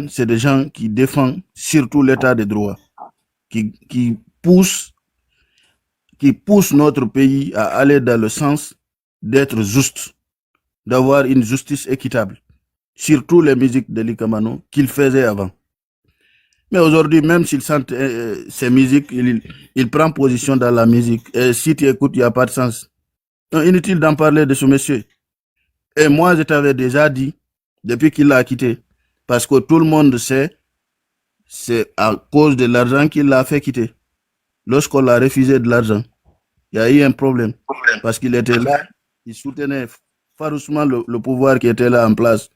c'est des gens qui défendent surtout l'état de droit, qui poussent notre pays à aller dans le sens d'être juste, d'avoir une justice équitable, surtout les musiques de Likamano qu'il faisait avant. Mais aujourd'hui, même s'il chante ses musiques, il prend position dans la musique. Et si tu écoutes, il n'y a pas de sens. Donc, inutile d'en parler de ce monsieur. Et moi, je t'avais déjà dit, depuis qu'il l'a quitté, parce que tout le monde sait, c'est à cause de l'argent qu'il l'a fait quitter. Lorsqu'on l'a refusé de l'argent, il y a eu un problème. Parce qu'il était là, il soutenait farouchement le pouvoir qui était là en place.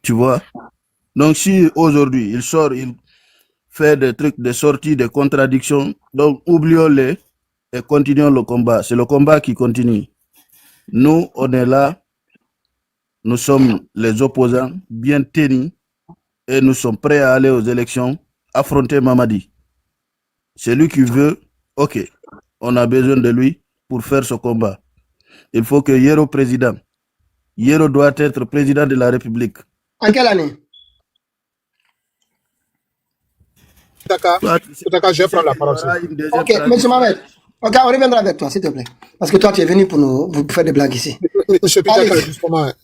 Tu vois? Donc si aujourd'hui, il sort, il fait des trucs, des sorties, des contradictions, donc oublions-les et continuons le combat. C'est le combat qui continue. Nous, on est là, nous sommes les opposants bien tenus et nous sommes prêts à aller aux élections, affronter Mamadi. C'est lui qui veut, ok, on a besoin de lui pour faire ce combat. Il faut que Yero président. Yero doit être président de la République. En quelle année? D'accord, je prends la parole. Ok, M. Mohamed. Ok, on reviendra avec toi, s'il te plaît. Parce que toi, tu es venu pour nous faire des blagues ici. Monsieur Pitaka,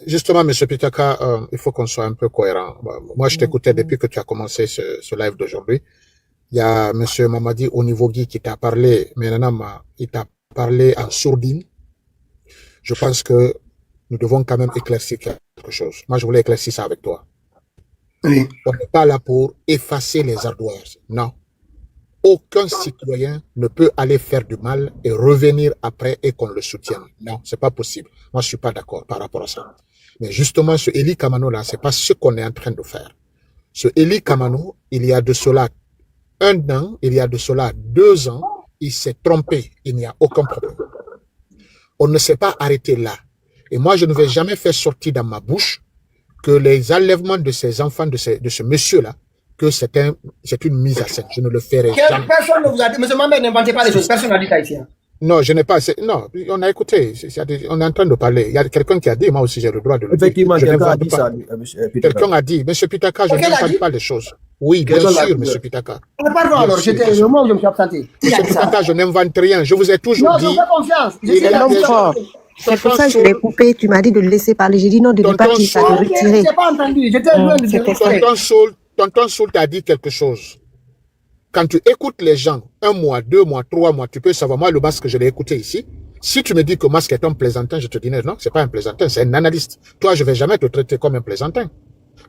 justement, Monsieur Pitaka, il faut qu'on soit un peu cohérent. Moi, je t'écoutais depuis que tu as commencé ce live d'aujourd'hui. Il y a Monsieur Mamadi Onivogui qui t'a parlé, mais il t'a parlé en sourdine. Je pense que nous devons quand même éclaircir quelque chose. Moi, je voulais éclaircir ça avec toi. Oui. On n'est pas là pour effacer les ardoises. Non. Aucun citoyen ne peut aller faire du mal et revenir après et qu'on le soutienne. Non, c'est pas possible. Moi, je suis pas d'accord par rapport à ça. Mais justement, ce Eli Kamano là, c'est pas ce qu'on est en train de faire. Ce Eli Kamano, il y a de cela 1 an, il y a de cela 2 ans, il s'est trompé. Il n'y a aucun problème. On ne s'est pas arrêté là. Et moi, je ne vais jamais faire sortir dans ma bouche que les enlèvements de ces enfants, de ce monsieur-là, que c'est une mise à scène. Je ne le ferai jamais. Personne ne vous a dit, M. Mohamed, n'inventez pas les choses. Personne n'a dit ça ici. Non, je n'ai pas. Non, on a écouté. On est en train de parler. Il y a quelqu'un qui a dit, moi aussi j'ai le droit de le dire. Effectivement, quelqu'un a dit ça. Quelqu'un a dit, M. Pitaka, je n'invente pas les choses. Oui, bien sûr, M. Pitaka. Pardon, alors, le moment où je me suis absenté. M. Pitaka, je n'invente rien. Je vous ai toujours dit. Non, je fais confiance. C'est l'homme fort. C'est pour ça que je l'ai coupé. Tu m'as dit de le laisser parler. J'ai dit non, de ne pas qu'il s'est retiré. Je n'ai pas entendu. J'étais loin de dire. Tonton Soul t'a dit quelque chose. Quand tu écoutes les gens, 1 mois, 2 mois, 3 mois, tu peux savoir. Moi, le masque, je l'ai écouté ici. Si tu me dis que masque est un plaisantin, je te dis non, c'est pas un plaisantin, c'est un analyste. Toi, je vais jamais te traiter comme un plaisantin.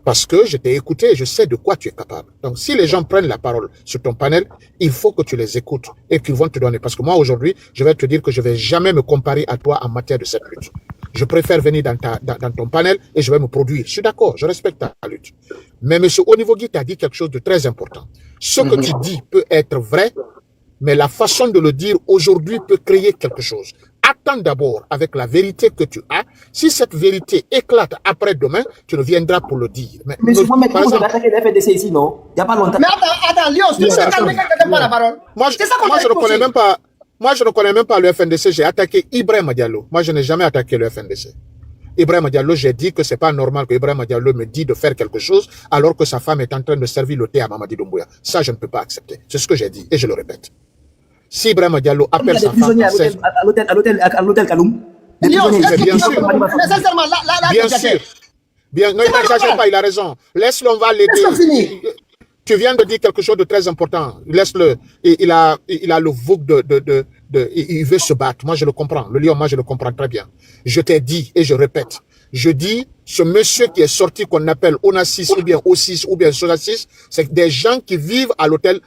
Parce que je t'ai écouté et je sais de quoi tu es capable. Donc, si les gens prennent la parole sur ton panel, il faut que tu les écoutes et qu'ils vont te donner. Parce que moi, aujourd'hui, je vais te dire que je vais jamais me comparer à toi en matière de cette lutte. Je préfère venir dans ton panel et je vais me produire. Je suis d'accord, je respecte ta lutte. Mais M. Onivogui t'a dit quelque chose de très important. Ce que tu dis peut être vrai, mais la façon de le dire aujourd'hui peut créer quelque chose. Attends d'abord avec la vérité que tu as. Si cette vérité éclate après-demain, tu reviendras pour le dire. Mais vous avez attaqué la FNDC ici, non? Il n'y a pas longtemps. Mais attends, Lios, tu sais quand quelqu'un ne pas la parole. Moi, je ne connais même pas. Moi, je ne connais même pas le FNDC. J'ai attaqué Ibrahim Diallo. Moi, je n'ai jamais attaqué le FNDC. Ibrahim Diallo, j'ai dit que c'est pas normal que Ibrahim Diallo me dise de faire quelque chose alors que sa femme est en train de servir le thé à Mamadi Doumbouya. Ça, je ne peux pas accepter. C'est ce que j'ai dit et je le répète. Si Ibrahim Diallo appelle sa femme à l'hôtel Kaloum. Bien sûr. Bien sûr. Bien, non, il n'exagère pas, il a raison. Laisse-le, on va l'aider. Tu viens de dire quelque chose de très important. Laisse-le. Il a le vogue il veut se battre. Moi, je le comprends. Le lion, moi, je le comprends très bien. Je t'ai dit, et je répète, je dis, ce monsieur qui est sorti, qu'on appelle Onassis, ou bien O6, ou bien Sonassis, c'est des gens qui vivent à l'hôtel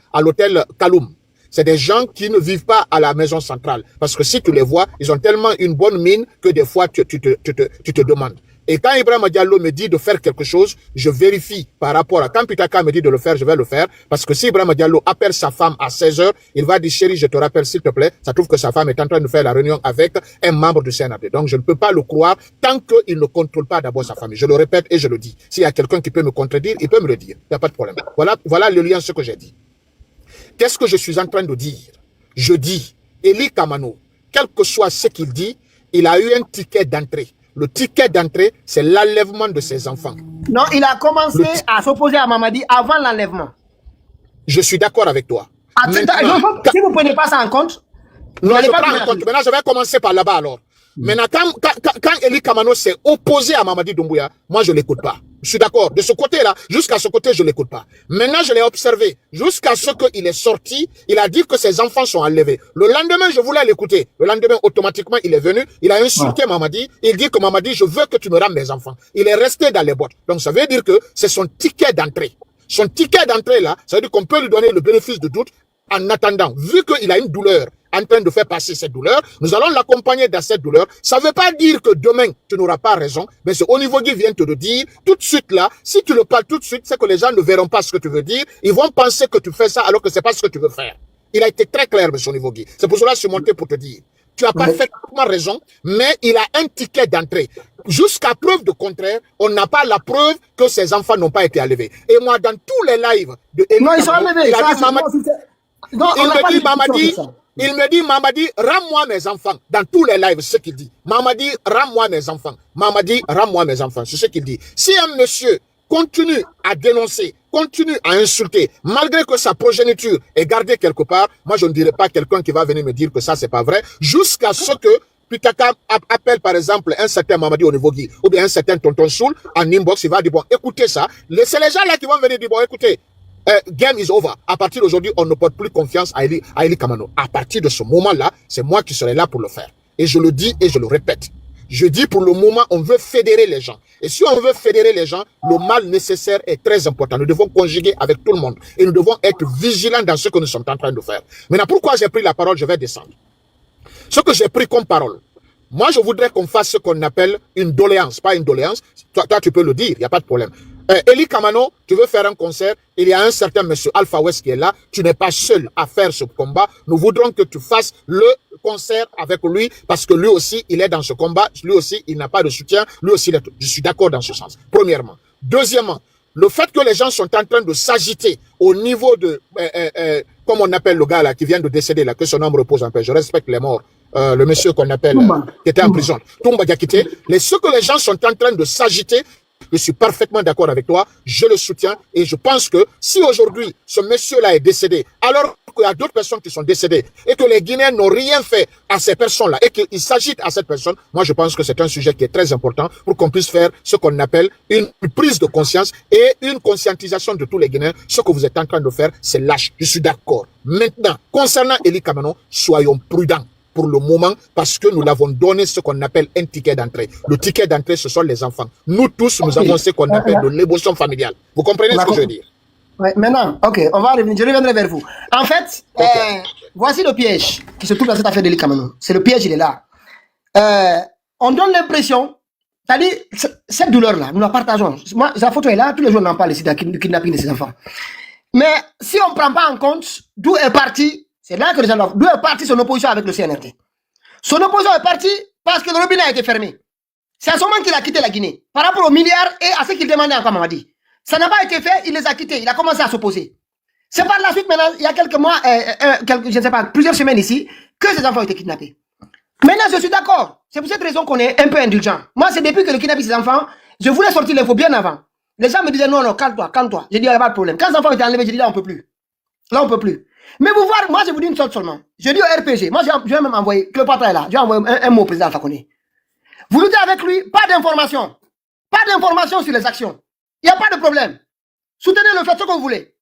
Kaloum. C'est des gens qui ne vivent pas à la maison centrale. Parce que si tu les vois, ils ont tellement une bonne mine que des fois, tu te demandes. Et quand Ibrahim Diallo me dit de faire quelque chose, je vérifie par rapport à quand Pitaka me dit de le faire, je vais le faire. Parce que si Ibrahim Diallo appelle sa femme à 16h, il va dire, chérie, je te rappelle s'il te plaît, ça trouve que sa femme est en train de faire la réunion avec un membre du CNAD. Donc je ne peux pas le croire tant qu'il ne contrôle pas d'abord sa famille. Je le répète et je le dis. S'il y a quelqu'un qui peut me contredire, il peut me le dire. Il n'y a pas de problème. Voilà le lien, ce que j'ai dit. Qu'est-ce que je suis en train de dire? Je dis, Eli Kamano, quel que soit ce qu'il dit, il a eu un ticket d'entrée. Le ticket d'entrée, c'est l'enlèvement de ses enfants. Non, il a commencé à s'opposer à Mamadi avant l'enlèvement. Je suis d'accord avec toi. Maintenant, si vous ne prenez pas ça en compte, non, je prends en compte. Maintenant, je vais commencer par là-bas alors. Maintenant, quand Eli Kamano s'est opposé à Mamadi Doumbouya, moi, je ne l'écoute pas. Je suis d'accord. De ce côté-là, jusqu'à ce côté, je ne l'écoute pas. Maintenant, je l'ai observé. Jusqu'à ce qu'il est sorti, il a dit que ses enfants sont enlevés. Le lendemain, je voulais l'écouter. Le lendemain, automatiquement, il est venu. Il a insulté Mamadi. Il dit que Mamadi, je veux que tu me rendes mes enfants. Il est resté dans les boîtes. Donc, ça veut dire que c'est son ticket d'entrée. Son ticket d'entrée, là, ça veut dire qu'on peut lui donner le bénéfice de doute en attendant. Vu qu'il a une douleur, en train de faire passer cette douleur, nous allons l'accompagner dans cette douleur. Ça ne veut pas dire que demain, tu n'auras pas raison, mais c'est au niveau qui vient te le dire. Tout de suite là, si tu le parles tout de suite, c'est que les gens ne verront pas ce que tu veux dire. Ils vont penser que tu fais ça alors que c'est pas ce que tu veux faire. Il a été très clair, M. Niveau-Guy. C'est pour cela que je suis monté pour te dire. Tu as parfaitement raison, mais il a un ticket d'entrée. Jusqu'à preuve de contraire, on n'a pas la preuve que ses enfants n'ont pas été enlevés. Et moi, dans tous les lives de Eli, non, ils sont enlevés. il a dit Mamadi, il me dit, Mamadi, rends-moi mes enfants. Dans tous les lives, c'est ce qu'il dit. Mamadi, rends-moi mes enfants. Mamadi, rends-moi mes enfants. C'est ce qu'il dit. Si un monsieur continue à dénoncer, continue à insulter, malgré que sa progéniture est gardée quelque part, moi je ne dirais pas quelqu'un qui va venir me dire que ça c'est pas vrai, jusqu'à ce que Pitaka appelle par exemple un certain Mamadi au niveau Guy, ou bien un certain Tonton Soul en inbox, il va dire bon écoutez ça, c'est les gens là qui vont venir dire bon écoutez, game is over. À partir d'aujourd'hui, on ne porte plus confiance à Eli Kamano. À partir de ce moment-là, c'est moi qui serai là pour le faire. Et je le dis et je le répète. Je dis pour le moment, on veut fédérer les gens. Et si on veut fédérer les gens, le mal nécessaire est très important. Nous devons conjuguer avec tout le monde. Et nous devons être vigilants dans ce que nous sommes en train de faire. Maintenant, pourquoi j'ai pris la parole? Je vais descendre. Ce que j'ai pris comme parole, moi, je voudrais qu'on fasse ce qu'on appelle une doléance. Pas une doléance. Toi, tu peux le dire, il n'y a pas de problème. Eli Kamano, tu veux faire un concert, il y a un certain monsieur Alpha West qui est là, tu n'es pas seul à faire ce combat, nous voudrons que tu fasses le concert avec lui, parce que lui aussi, il est dans ce combat, lui aussi, il n'a pas de soutien, lui aussi, je suis d'accord dans ce sens, premièrement. Deuxièmement, le fait que les gens sont en train de s'agiter au niveau de, comme on appelle le gars là, qui vient de décéder là, que son âme repose en paix, je respecte les morts, le monsieur qu'on appelle, qui était en prison, Toumba Diakité, ce que les gens sont en train de s'agiter, je suis parfaitement d'accord avec toi, je le soutiens et je pense que si aujourd'hui ce monsieur-là est décédé, alors qu'il y a d'autres personnes qui sont décédées et que les Guinéens n'ont rien fait à ces personnes-là et qu'ils s'agitent à cette personne, moi je pense que c'est un sujet qui est très important pour qu'on puisse faire ce qu'on appelle une prise de conscience et une conscientisation de tous les Guinéens. Ce que vous êtes en train de faire, c'est lâche. Je suis d'accord. Maintenant, concernant Eli Kamano, soyons prudents pour le moment, parce que nous l'avons donné ce qu'on appelle un ticket d'entrée. Le ticket d'entrée, ce sont les enfants. Nous tous, nous avons ce qu'on appelle de l'émotion familiale. Vous comprenez ce que je veux dire? Ouais, maintenant, ok, on va revenir, je reviendrai vers vous. En fait, voici le piège qui se trouve dans cette affaire d'Eli Kamano. C'est le piège, il est là. On donne l'impression, c'est-à-dire, cette douleur-là, nous la partageons. Moi, la photo est là, tous les jours on en parle ici, du kidnapping de ces enfants. Mais si on ne prend pas en compte d'où est parti, c'est là que les gens doivent. D'où est parti son opposition avec le CNRT? Son opposition est partie parce que le robinet a été fermé. C'est à ce moment qu'il a quitté la Guinée. Par rapport aux milliards et à ce qu'il demandait encore, Mamadi. Ça n'a pas été fait, il les a quittés. Il a commencé à s'opposer. C'est par la suite, maintenant, il y a quelques mois, je ne sais pas, plusieurs semaines ici, que ces enfants ont été kidnappés. Maintenant, je suis d'accord. C'est pour cette raison qu'on est un peu indulgent. Moi, c'est depuis que le kidnappé ces enfants, je voulais sortir l'info bien avant. Les gens me disaient non, non, calme-toi, calme-toi. J'ai dit, il n'y a pas de problème. Quand les enfants ont été enlevés, j'ai dit, là, on ne peut plus. Là, on ne peut plus. Mais vous voir, moi, je vous dis une chose seulement. Je dis au RPG, moi, je vais même envoyer, Cléopatra est là, je vais envoyer un mot au président Alpha Condé. Vous luttez avec lui, pas d'information. Pas d'information sur les actions. Il n'y a pas de problème. Soutenez le fait ce que vous voulez.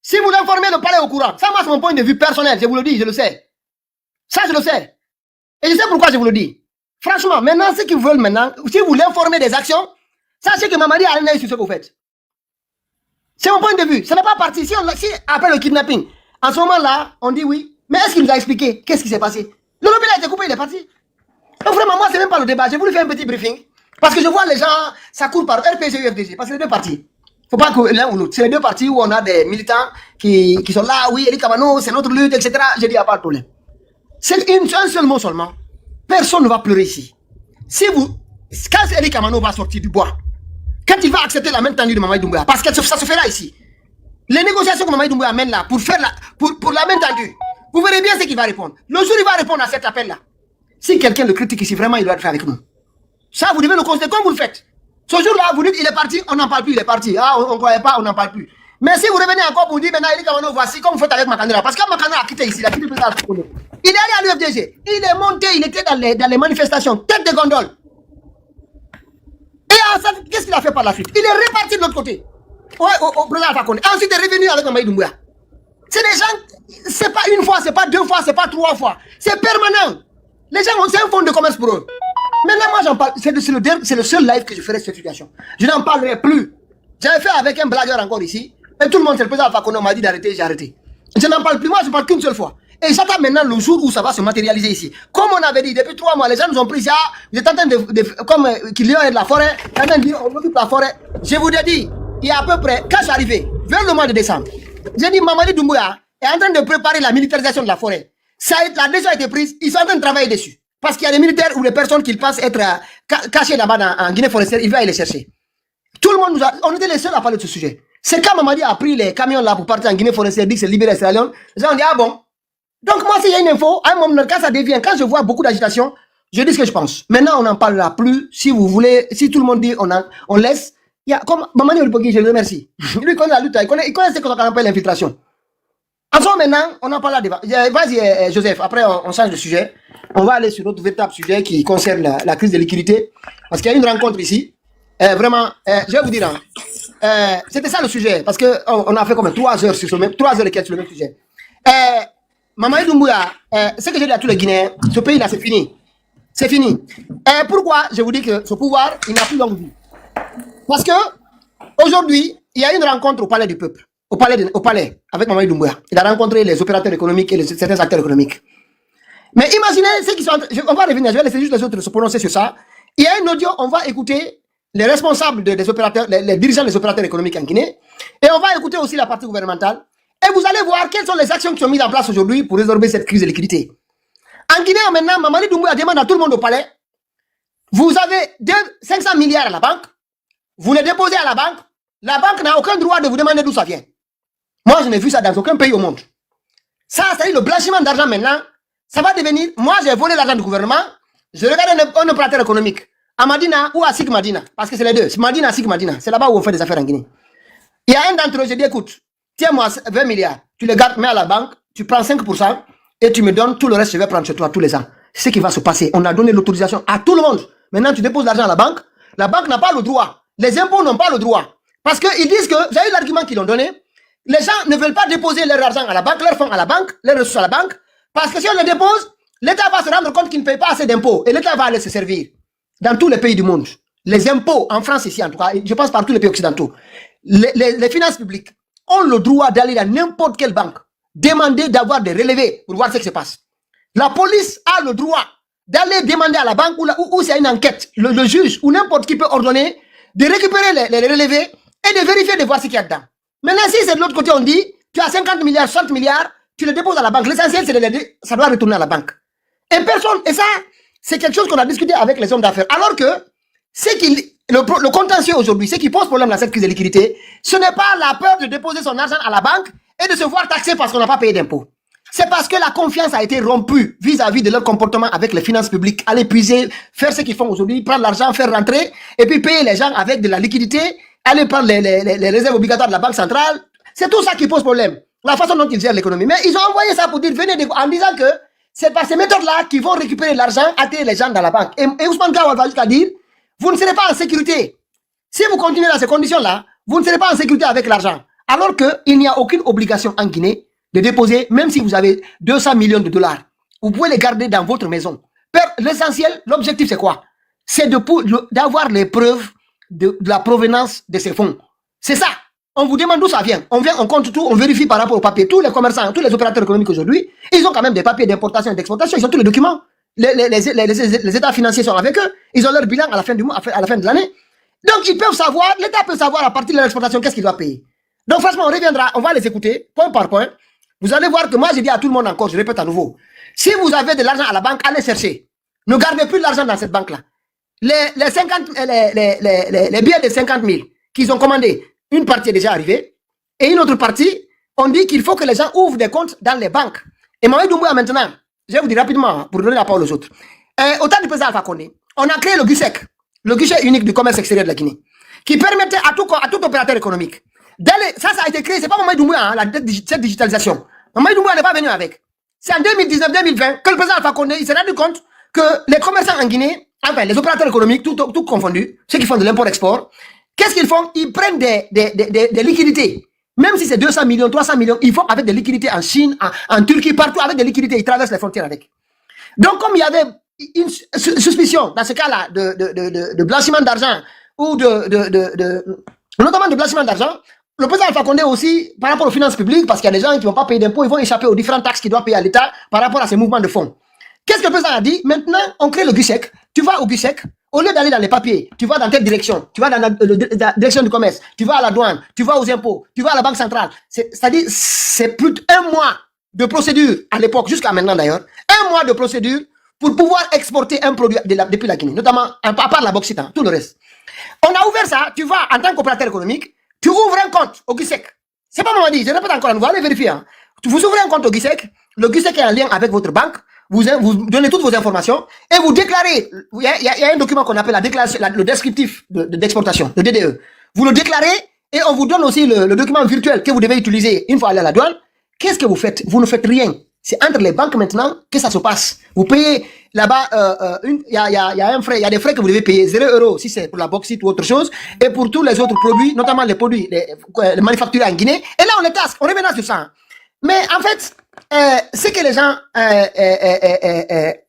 Si vous l'informez, le palais au courant. Ça, moi, c'est mon point de vue personnel, je vous le dis, je le sais. Ça, je le sais. Et je sais pourquoi je vous le dis. Franchement, maintenant, ceux qui veulent maintenant, si vous l'informez des actions, sachez que Mamadi a un œil sur ce que vous faites. C'est mon point de vue. Ça n'est pas parti. Si après le kidnapping, en ce moment-là, on dit oui. Mais est-ce qu'il nous a expliqué qu'est-ce qui s'est passé? Le lobby a été coupé, il est parti. Donc vraiment, moi, c'est même pas le débat. J'ai voulu faire un petit briefing. Parce que je vois les gens, ça court par RPG et UFDG. Parce que c'est les deux partis. Faut pas que l'un ou l'autre. C'est les deux partis où on a des militants qui sont là. Oui, Eli Kamano, c'est notre lutte, etc. J'ai dit, il n'y a pas de problème. C'est un seul mot seulement. Personne ne va pleurer ici. Si vous, quand Eli Kamano va sortir du bois, quand il va accepter la main tendue de Mamadi Doumbouya, parce que ça se fait là ici. Les négociations que Mamadi Doumbouya amène là pour faire pour la main tendue, vous verrez bien ce qu'il va répondre. Le jour où il va répondre à cet appel là, si quelqu'un le critique ici, vraiment il doit le faire avec nous. Ça, vous devez le considérer comme vous le faites. Ce jour-là, vous dites, il est parti, on n'en parle plus, il est parti. Ah, on ne croyait pas, on n'en parle plus. Mais si vous revenez encore pour dire, maintenant, il est comme voici, comme vous faites avec Makandela. Parce que Makandela a quitté ici, il a quitté le président. Il est allé à l'UFDG. Il est monté, il était dans les manifestations, tête de gondole. Et ensuite, qu'est-ce qu'il a fait par la suite? Il est reparti de l'autre côté. Ouais, au président Alpha Condé. Ensuite, il est revenu avec Mamadi Doumbouya. C'est des gens, c'est pas une fois, c'est pas deux fois, c'est pas trois fois. C'est permanent. Les gens ont un fonds de commerce pour eux. Maintenant, moi, j'en parle. C'est le seul live que je ferai sur cette situation. Je n'en parlerai plus. J'avais fait avec un blagueur encore ici. Et tout le monde, c'est le président Alpha Condé, m'a dit d'arrêter, j'ai arrêté. Je n'en parle plus. Moi, je parle qu'une seule fois. Et j'attends maintenant le jour où ça va se matérialiser ici. Comme on avait dit, depuis 3 mois, les gens nous ont pris ça. Vous êtes en train comme qu'il y a de la forêt, en train de dire, on occupe la forêt. Je vous ai dit, il y a à peu près, quand je suis arrivé, vers le mois de décembre, j'ai dit, Mamadi Doumbouya est en train de préparer la militarisation de la forêt. La décision a été prise, ils sont en train de travailler dessus. Parce qu'il y a des militaires ou des personnes qui pensent être cachées là-bas en Guinée forestière, il va aller les chercher. Tout le monde on était les seuls à parler de ce sujet. C'est quand Mamadi a pris les camions là pour partir en Guinée forestière, dit que c'est libéré Sierra Leone, les gens ont dit, ah bon. Donc moi, s'il y a une info, à un moment, quand ça devient, quand je vois beaucoup d'agitation, je dis ce que je pense. Maintenant, on n'en parlera plus. Si vous voulez, si tout le monde dit, on laisse. Il y a, comme Mamadi Olipogui, je le remercie. Lui, il connaît la lutte, il connaît ce qu'on appelle l'infiltration. En ce moment, maintenant, on en parle là. Vas-y, Joseph, après, on change de sujet. On va aller sur notre véritable sujet qui concerne la crise de liquidité. Parce qu'il y a une rencontre ici. Vraiment, je vais vous dire, c'était ça le sujet. Parce qu'on a fait comme 3 heures sur 3 heures et quelques sur le même sujet. Mamadi Doumbouya, ce que j'ai dit à tous les Guinéens, ce pays-là, c'est fini. C'est fini. Pourquoi je vous dis que ce pouvoir, il n'a plus longue vie? Parce que aujourd'hui, il y a une rencontre au Palais du Peuple, au palais avec Mamadi Doumbouya. Il a rencontré les opérateurs économiques et certains acteurs économiques. Mais imaginez ceux qui sont... On va revenir, je vais laisser juste les autres se prononcer sur ça. Il y a un audio, on va écouter les responsables des opérateurs, les dirigeants des opérateurs économiques en Guinée. Et on va écouter aussi la partie gouvernementale. Et vous allez voir quelles sont les actions qui sont mises en place aujourd'hui pour résorber cette crise de liquidité. En Guinée, maintenant, Mamadi Doumbouya demande à tout le monde au palais, vous avez 500 milliards à la banque, vous les déposez à la banque n'a aucun droit de vous demander d'où ça vient. Moi, je n'ai vu ça dans aucun pays au monde. Ça, c'est-à-dire le blanchiment d'argent maintenant, ça va devenir, moi j'ai volé l'argent du gouvernement, je regarde un opérateur économique, à Madina ou à Sig Madina, parce que c'est les deux, c'est Madina, Sig Madina, c'est là-bas où on fait des affaires en Guinée. Il y a un d'entre eux, je dis, écoute, tiens-moi 20 milliards, tu les gardes, mets à la banque, tu prends 5% et tu me donnes tout le reste, je vais prendre chez toi tous les ans. C'est ce qui va se passer. On a donné l'autorisation à tout le monde. Maintenant, tu déposes l'argent à la banque n'a pas le droit. Les impôts n'ont pas le droit. Parce qu'ils disent que, vous avez l'argument qu'ils ont donné, les gens ne veulent pas déposer leur argent à la banque, leur fonds à la banque, leurs ressources à la banque, parce que si on les dépose, l'État va se rendre compte qu'il ne paye pas assez d'impôts et l'État va aller se servir. Dans tous les pays du monde, les impôts, en France ici en tout cas, je pense par tous les pays occidentaux, les finances publiques ont le droit d'aller dans n'importe quelle banque, demander d'avoir des relevés pour voir ce qui se passe. La police a le droit d'aller demander à la banque où c'est une enquête, le juge ou n'importe qui peut ordonner de récupérer les relevés et de vérifier, de voir ce qu'il y a dedans. Maintenant, si c'est de l'autre côté, on dit, tu as 50 milliards, 60 milliards, tu les déposes à la banque. L'essentiel, c'est ça doit retourner à la banque. Et ça, c'est quelque chose qu'on a discuté avec les hommes d'affaires. Alors que, le contentieux aujourd'hui, ce qui pose problème dans cette crise de liquidité, ce n'est pas la peur de déposer son argent à la banque et de se voir taxer parce qu'on n'a pas payé d'impôts. C'est parce que la confiance a été rompue vis-à-vis de leur comportement avec les finances publiques. Aller puiser, faire ce qu'ils font aujourd'hui, prendre l'argent, faire rentrer, et puis payer les gens avec de la liquidité, aller prendre les réserves obligatoires de la Banque centrale. C'est tout ça qui pose problème. La façon dont ils gèrent l'économie. Mais ils ont envoyé ça pour dire, venez, en disant que c'est par ces méthodes-là qu'ils vont récupérer l'argent, attirer les gens dans la banque. Et Ousmane Gawal va jusqu'à dire, vous ne serez pas en sécurité. Si vous continuez dans ces conditions-là, vous ne serez pas en sécurité avec l'argent. Alors qu'il n'y a aucune obligation en Guinée de déposer, même si vous avez 200 millions de dollars. Vous pouvez les garder dans votre maison. L'essentiel, l'objectif c'est quoi? C'est d'avoir les preuves de la provenance de ces fonds. C'est ça. On vous demande d'où ça vient. On vient, on compte tout, on vérifie par rapport aux papiers. Tous les commerçants, tous les opérateurs économiques aujourd'hui, ils ont quand même des papiers d'importation et d'exportation. Ils ont tous les documents. Les états financiers sont avec eux. Ils ont leur bilan à la fin du mois, à la fin de l'année. Donc ils peuvent savoir, l'État peut savoir à partir de leur exportation qu'est-ce qu'il doit payer. Donc franchement, on reviendra, on va les écouter, point par point. Vous allez voir que moi, je dis à tout le monde encore, je répète à nouveau. Si vous avez de l'argent à la banque, allez chercher. Ne gardez plus de l'argent dans cette banque-là. Les billets de 50 000 qu'ils ont commandés, une partie est déjà arrivée. Et une autre partie, on dit qu'il faut que les gens ouvrent des comptes dans les banques. Et Mamadi Doumbouya maintenant, je vais vous dire rapidement, pour donner la parole aux autres. Au temps du président Alpha Condé, on a créé le GUSEC. le guichet unique du commerce extérieur de la Guinée, qui permettait à tout opérateur économique. Ça a été créé, c'est pas Mamadou Doumbouya, cette digitalisation. Mamadou Doumbouya n'est pas venu avec. C'est en 2019-2020 que le président Alpha Condé s'est rendu compte que les commerçants en Guinée, enfin les opérateurs économiques, tout confondus, ceux qui font de l'import-export, qu'est-ce qu'ils font? Ils prennent des liquidités. Même si c'est 200 millions, 300 millions, ils font avec des liquidités en Chine, en Turquie, partout avec des liquidités. Ils traversent les frontières avec. Donc, comme il y avait une suspicion, dans ce cas-là, de blanchiment d'argent, ou notamment de blanchiment d'argent, le président Alpha Condé aussi, par rapport aux finances publiques, parce qu'il y a des gens qui ne vont pas payer d'impôts, ils vont échapper aux différentes taxes qu'ils doivent payer à l'État par rapport à ces mouvements de fonds. Qu'est-ce que le président a dit? Maintenant, on crée le GUSEC. Tu vas au GUSEC, au lieu d'aller dans les papiers, tu vas dans telle direction, tu vas dans la direction du commerce, tu vas à la douane, tu vas aux impôts, tu vas à la banque centrale. C'est-à-dire, c'est plus d'1 mois de procédure, à l'époque, jusqu'à maintenant d'ailleurs, 1 mois de procédure pour pouvoir exporter un produit depuis la Guinée, notamment à part la bauxite, tout le reste. On a ouvert ça, tu vas en tant qu'opérateur économique, tu ouvres un compte au GUSEC. C'est pas moi dit, je répète encore, vous allez vérifier. Hein. Vous ouvrez un compte au GUSEC, le GUSEC est en lien avec votre banque, vous donnez toutes vos informations et vous déclarez, il y a un document qu'on appelle la déclaration, le descriptif d'exportation, le DDE. Vous le déclarez et on vous donne aussi le document virtuel que vous devez utiliser une fois aller à la douane. Qu'est-ce que vous faites? Vous ne faites rien. C'est entre les banques maintenant que ça se passe. Vous payez là-bas, il y a un frais, il y a des frais que vous devez payer, 0 € si c'est pour la bauxite ou autre chose, et pour tous les autres produits, notamment les produits les manufacturés en Guinée. Et là, on les tasse, on reviendra sur ça. Hein. Mais en fait, c'est que les gens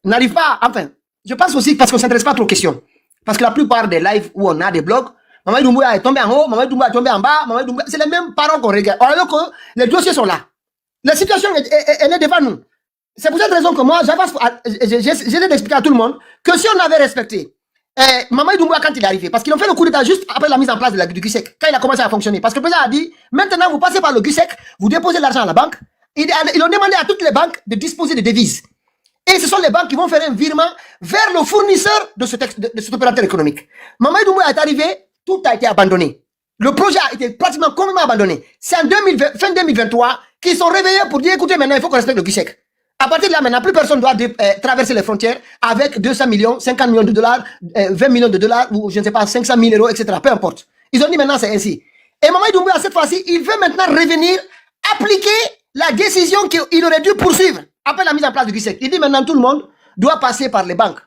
n'arrivent pas, enfin, je pense aussi parce qu'on ne s'intéresse pas trop aux questions. Parce que la plupart des lives où on a des blogs, Mamadou Doumbouya est tombé en haut, Mamadou Doumbouya est tombé en bas, c'est les mêmes parents qu'on regarde. Alors que les dossiers sont là. La situation, elle est devant nous. C'est pour cette raison que moi, j'essaie d'expliquer à tout le monde que si on avait respecté Mamadou Doumbouya quand il est arrivé, parce qu'ils ont fait le coup d'état juste après la mise en place du GUSEC, quand il a commencé à fonctionner. Parce que le président a dit, maintenant vous passez par le GUSEC, vous déposez l'argent à la banque. Ils ont demandé à toutes les banques de disposer de devises. Et ce sont les banques qui vont faire un virement vers le fournisseur de cet opérateur économique. Mamadou Doumbouya est arrivé, tout a été abandonné. Le projet a été pratiquement complètement abandonné. C'est en fin 2023 qu'ils sont réveillés pour dire, écoutez, maintenant il faut qu'on respecte le GUSEC. À partir de là, maintenant, plus personne doit traverser les frontières avec 200 millions, 50 millions de dollars, 20 millions de dollars, ou je ne sais pas, 500 000 €, etc. Peu importe. Ils ont dit maintenant c'est ainsi. Et Mamadou Doumbouya, cette fois-ci, il veut maintenant revenir appliquer la décision qu'il aurait dû poursuivre après la mise en place du GUSEC. Il dit maintenant tout le monde doit passer par les banques.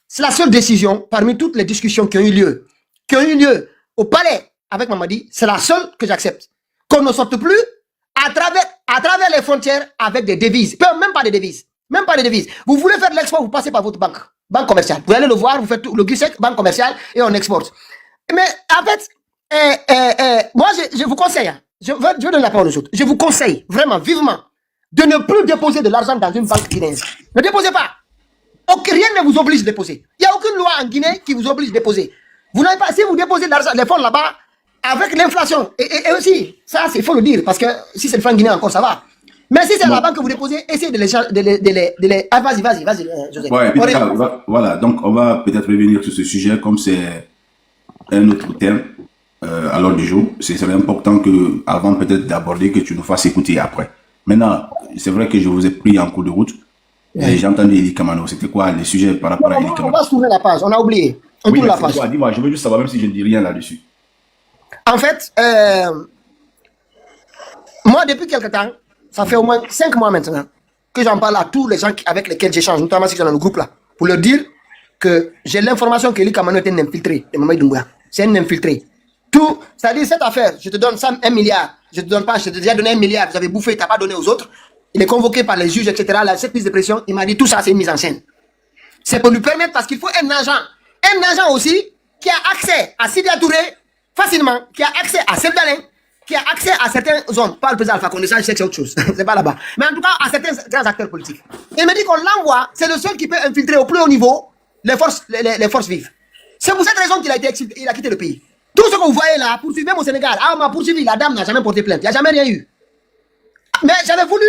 C'est la seule décision parmi toutes les discussions qui ont eu lieu au palais avec Mamadi. C'est la seule que j'accepte. Qu'on ne sorte plus à travers les frontières avec des devises. Même pas des devises. Même pas des devises. Vous voulez faire de l'export, vous passez par votre banque commerciale. Vous allez le voir, vous faites tout, le GUSEC, banque commerciale, et on exporte. Mais en fait, moi je vous conseille, je veux donner la parole aux autres. Je vous conseille vraiment, vivement, de ne plus déposer de l'argent dans une banque guinéenne. Ne déposez pas. Rien ne vous oblige de déposer. Il n'y a aucune loi en Guinée qui vous oblige de déposer. Vous n'avez pas, si vous déposez de l'argent, les fonds là-bas, avec l'inflation, et aussi, ça, il faut le dire, parce que si c'est le franc guinéen encore, ça va. Mais si c'est à la banque que vous déposez, essayez de les... Ah, vas-y, Joseph. Ouais, voilà, donc on va peut-être revenir sur ce sujet, comme c'est un autre thème à l'ordre du jour. C'est important que, avant peut-être d'aborder, que tu nous fasses écouter après. Maintenant, c'est vrai que je vous ai pris en cours de route. Et j'ai entendu Eli Kamano. C'était quoi les sujets par rapport à Eli Kamano? On va tourner la page, on a oublié. On tourne la page. Dis-moi, je veux juste savoir, même si je ne dis rien là-dessus. En fait, moi, depuis quelque temps, ça fait au moins 5 mois maintenant, que j'en parle à tous les gens avec lesquels j'échange, notamment ceux qui sont dans le groupe là, pour leur dire que j'ai l'information que Eli Kamano est un infiltré de Mamadou Doumbouya. C'est un infiltré. Tout, c'est-à-dire cette affaire, je te donne 1 milliard, je te donne pas, je t'ai déjà donné 1 milliard, vous avez bouffé, tu n'as pas donné aux autres. Il est convoqué par les juges, etc. Là, cette mise de pression, il m'a dit tout ça, c'est une mise en scène. C'est pour lui permettre, parce qu'il faut un agent aussi, qui a accès à Sidia Touré facilement, qui a accès à Sebdalin, qui a accès à certains hommes, pas le président Alpha Condé, ça, je sais que c'est autre chose, c'est pas là-bas. Mais en tout cas, à certains grands acteurs politiques. Il me dit qu'on l'envoie, c'est le seul qui peut infiltrer au plus haut niveau les forces vives. C'est pour cette raison qu'il a quitté le pays. Tout ce que vous voyez là, poursuivi même au Sénégal, on m'a poursuivi, la dame n'a jamais porté plainte, il n'y a jamais rien eu. Mais j'avais voulu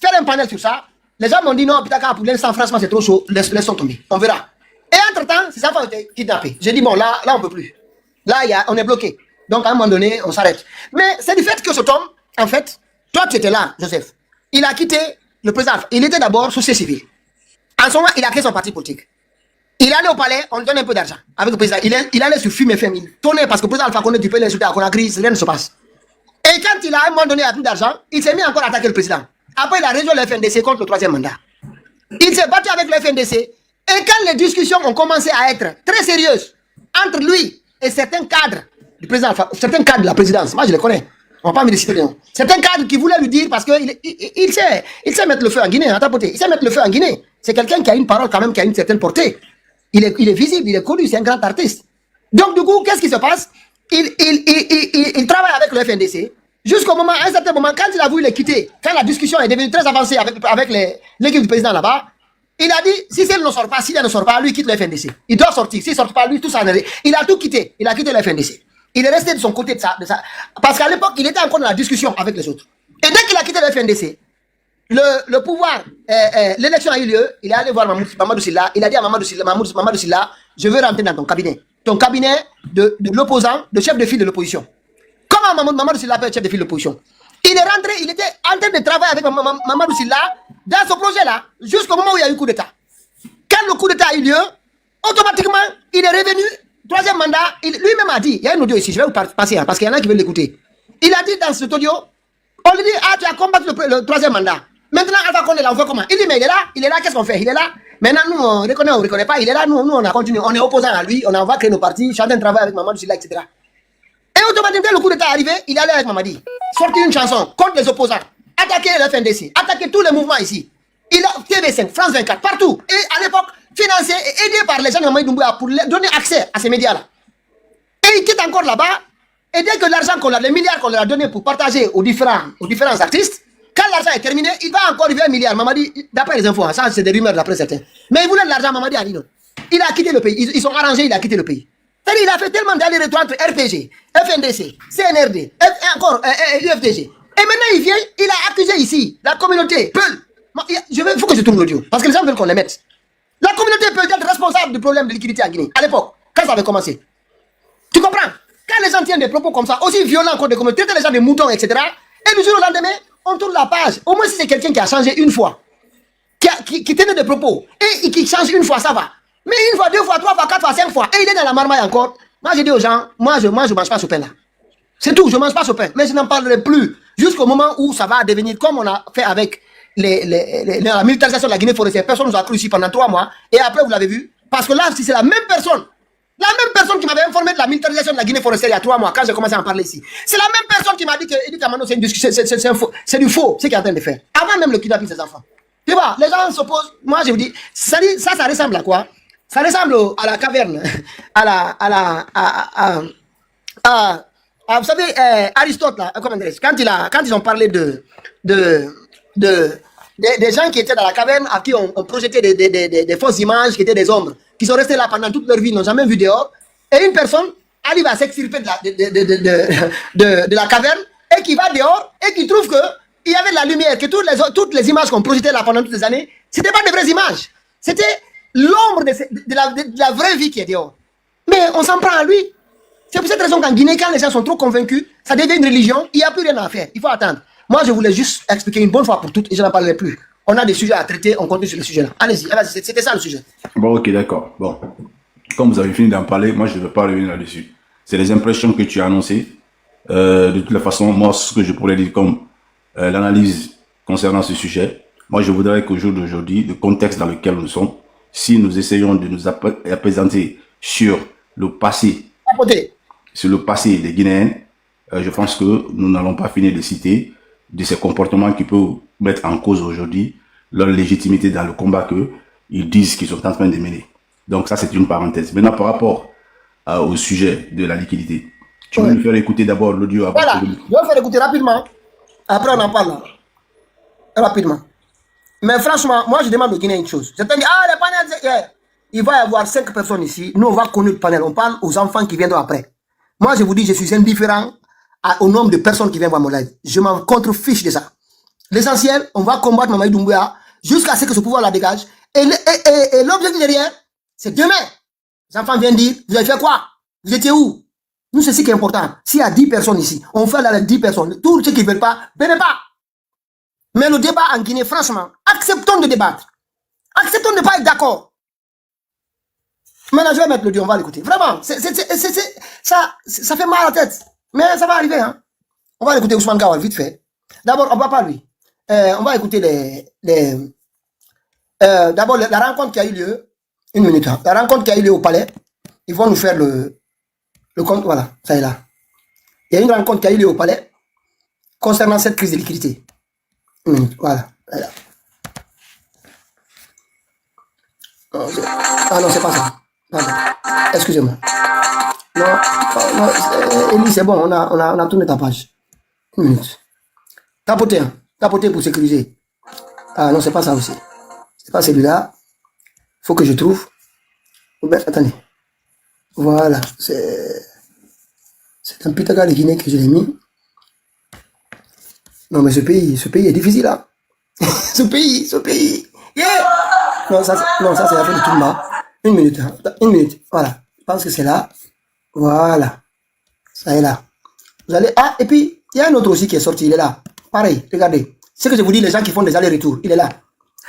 faire un panel sur ça. Les gens m'ont dit non, putain, pour l'instant, franchement, c'est trop chaud, laissons tomber, on verra. Et entre-temps, ces enfants ont été kidnappés. J'ai dit bon, là, on ne peut plus. Là, on est bloqué. Donc, à un moment donné, on s'arrête. Mais c'est du fait que cet homme, en fait, toi, tu étais là, Joseph. Il a quitté le président. Il était d'abord société civile. En ce moment, il a créé son parti politique. Il allait au palais, on lui donne un peu d'argent avec le président. Il allait se fumer, il tournait parce que le président Alpha Condé, tu peux l'insulter à Conakry, rien ne se passe. Et quand il a à un moment donné à plus d'argent, il s'est mis encore à attaquer le président. Après, il a rejoint le FNDC contre le 3e mandat. Il s'est battu avec le FNDC. Et quand les discussions ont commencé à être très sérieuses entre lui et certains cadres du président Alpha, certains cadres de la présidence, moi je les connais, on va pas me les citer, non. Certains cadres qui voulaient lui dire, parce qu'il il sait mettre le feu en Guinée, hein, il sait mettre le feu en Guinée. C'est quelqu'un qui a une parole quand même, qui a une certaine portée. Il est visible, il est connu, c'est un grand artiste. Donc, du coup, qu'est-ce qui se passe? Il travaille avec le FNDC jusqu'au moment, à un certain moment, quand il a voulu les quitter, quand la discussion est devenue très avancée avec l'équipe du président là-bas, il a dit, si elle ne sort pas, s'il ne sort pas, lui quitte le FNDC. Il doit sortir. S'il ne sort pas, lui, tout ça. Il a tout quitté. Il a quitté le FNDC. Il est resté de son côté de ça. Parce qu'à l'époque, il était encore dans la discussion avec les autres. Et dès qu'il a quitté le FNDC, le pouvoir, l'élection a eu lieu, il est allé voir Mamadou Sylla, il a dit à Mamadou Sylla, je veux rentrer dans ton cabinet. Ton cabinet de l'opposant, de chef de file de l'opposition. Comment Mamadou Sylla peut être chef de file de l'opposition? Il est rentré, il était en train de travailler avec Mamadou Sylla dans ce projet-là, jusqu'au moment où il y a eu le coup d'État. Quand le coup d'État a eu lieu, automatiquement, il est revenu, 3e mandat, lui-même a dit, il y a un audio ici, je vais vous passer, parce qu'il y en a qui veulent l'écouter. Il a dit dans cet audio, on lui dit, ah, tu as combattu le 3e mandat. Maintenant, Alpha Condé, on fait comment? Il dit, mais il est là, qu'est-ce qu'on fait? Il est là. Maintenant, nous, on ne reconnaît pas, il est là, nous, on a continué, on est opposant à lui, on va créer nos partis, je suis en train de travailler avec Mamadou Sylla, etc. Et automatiquement, le coup d'État est arrivé, il est allé avec Mamadi, sortir une chanson contre les opposants, attaquer le FNDC, attaquer tous les mouvements ici. Il a TV5, France 24, partout. Et à l'époque, financé et aidé par les gens de Mamadi Doumbouya pour donner accès à ces médias-là. Et il quitte encore là-bas, et dès que l'argent les milliards qu'on leur a donné pour partager aux différents artistes, quand l'argent est terminé, il va encore arriver 1 milliard. Mamadi, d'après les infos, ça c'est des rumeurs d'après certains. Mais il voulait de l'argent, Mamadi a dit non. Il a quitté le pays, ils sont arrangés, il a quitté le pays. C'est-à-dire, il a fait tellement d'allers-retours entre RPG, FNDC, CNRD, encore UFDG. Et maintenant, il vient, il a accusé ici la communauté Peul. Il faut que je trouve l'audio, parce que les gens veulent qu'on les mette. La communauté peut être responsable du problème de liquidité en Guinée, à l'époque, quand ça avait commencé. Tu comprends? Quand les gens tiennent des propos comme ça, aussi violents contre des communautés, traiter les gens de moutons, etc., et du jour au lendemain, on tourne la page. Au moins, si c'est quelqu'un qui a changé une fois, qui tenait des propos, et qui change une fois, ça va. Mais 1 fois, 2 fois, 3 fois, 4 fois, 5 fois, et il est dans la marmaille encore. Moi, j'ai dit aux gens, moi, je mange pas ce pain-là. C'est tout, je mange pas ce pain. Mais je n'en parlerai plus jusqu'au moment où ça va devenir comme on a fait avec la militarisation de la Guinée forestière. Personne nous a cru ici pendant 3 mois. Et après, vous l'avez vu. Parce que là, si c'est la même personne qui m'avait informé de la militarisation de la Guinée forestière il y a 3 mois, quand j'ai commencé à en parler ici. C'est la même personne qui m'a dit que Idi Kamano, c'est du faux, ce qu'il est en train de faire. Avant même le kidnapping de ses enfants. Tu vois, les gens s'opposent. Moi, je vous dis, ça ressemble à quoi? Ça ressemble à la caverne, vous savez, Aristote, là, comment dire, quand ils ont parlé des gens qui étaient dans la caverne, à qui on projetait des fausses images, qui étaient des ombres, qui sont restés là pendant toute leur vie, n'ont jamais vu dehors, et une personne arrive à s'extirper de la caverne, et qui va dehors, et qui trouve qu'il y avait de la lumière, que toutes les images qu'on projetait là pendant toutes les années, c'était pas de vraies images, c'était l'ombre de la vraie vie qui est dehors. Mais on s'en prend à lui. C'est pour cette raison qu'en Guinée, quand les gens sont trop convaincus, ça devient une religion, il n'y a plus rien à faire. Il faut attendre. Moi, je voulais juste expliquer une bonne fois pour toutes et je n'en parlerai plus. On a des sujets à traiter, on continue sur le sujet là. Allez-y, c'était ça le sujet. Bon, ok, d'accord. Bon, comme vous avez fini d'en parler, moi, je ne vais pas revenir là-dessus. C'est les impressions que tu as annoncées. De toute façon, moi, ce que je pourrais dire comme l'analyse concernant ce sujet, moi, je voudrais qu'au jour d'aujourd'hui, le contexte dans lequel nous sommes, si nous essayons de nous apaisanter sur le passé, des Guinéens, je pense que nous n'allons pas finir de citer de ces comportements qui peuvent mettre en cause aujourd'hui leur légitimité dans le combat qu'ils disent qu'ils sont en train de mener. Donc ça, c'est une parenthèse. Maintenant, par rapport au sujet de la liquidité, tu veux nous faire écouter d'abord l'audio. Voilà, je vais faire écouter rapidement. Après, on en parle rapidement. Mais franchement, moi, je demande aux Guinéens une chose. Certains disent, les panels, il va y avoir 5 personnes ici. Nous, on va connaître le panel. On parle aux enfants qui viendront après. Moi, je vous dis, je suis indifférent au nombre de personnes qui viennent voir mon live. Je m'en contrefiche de ça. L'essentiel, on va combattre Mamadi Doumbouya jusqu'à ce que ce pouvoir la dégage. Et l'objectif derrière, c'est demain. Les enfants viennent dire, vous avez fait quoi? Vous étiez où? Nous, c'est ce qui est important. S'il y a 10 personnes ici, on fait là les 10 personnes. Tous ceux qui ne veulent pas, venez pas. Mais le débat en Guinée, franchement, acceptons de débattre. Acceptons de ne pas être d'accord. Maintenant, je vais mettre l'audio, on va l'écouter. Vraiment, ça fait mal à la tête. Mais ça va arriver, hein. On va écouter Ousmane Gawal, vite fait. D'abord, on va pas lui. On va écouter d'abord, la rencontre qui a eu lieu. Une minute, hein. La rencontre qui a eu lieu au palais. Ils vont nous faire le compte. Voilà, ça est là. Il y a une rencontre qui a eu lieu au palais concernant cette crise de liquidité. Une minute, voilà. Ah non, c'est pas ça. Excusez-moi. Non, Elie, c'est bon, on a tourné ta page. Une minute. Tapoter, hein. Tapoter pour sécuriser. Ah non, c'est pas ça aussi. C'est pas celui-là. Faut que je trouve. Attendez. Voilà. C'est un pitaga de Guinée que je l'ai mis. Non, mais ce pays est difficile, là. ce pays. Yeah! Non, ça c'est la fin de Toumba. Une minute, hein. Une minute. Voilà. Je pense que c'est là. Voilà. Ça est là. Vous allez. Ah, et puis, il y a un autre aussi qui est sorti. Il est là. Pareil, regardez. Ce que je vous dis, les gens qui font des allers-retours. Il est là.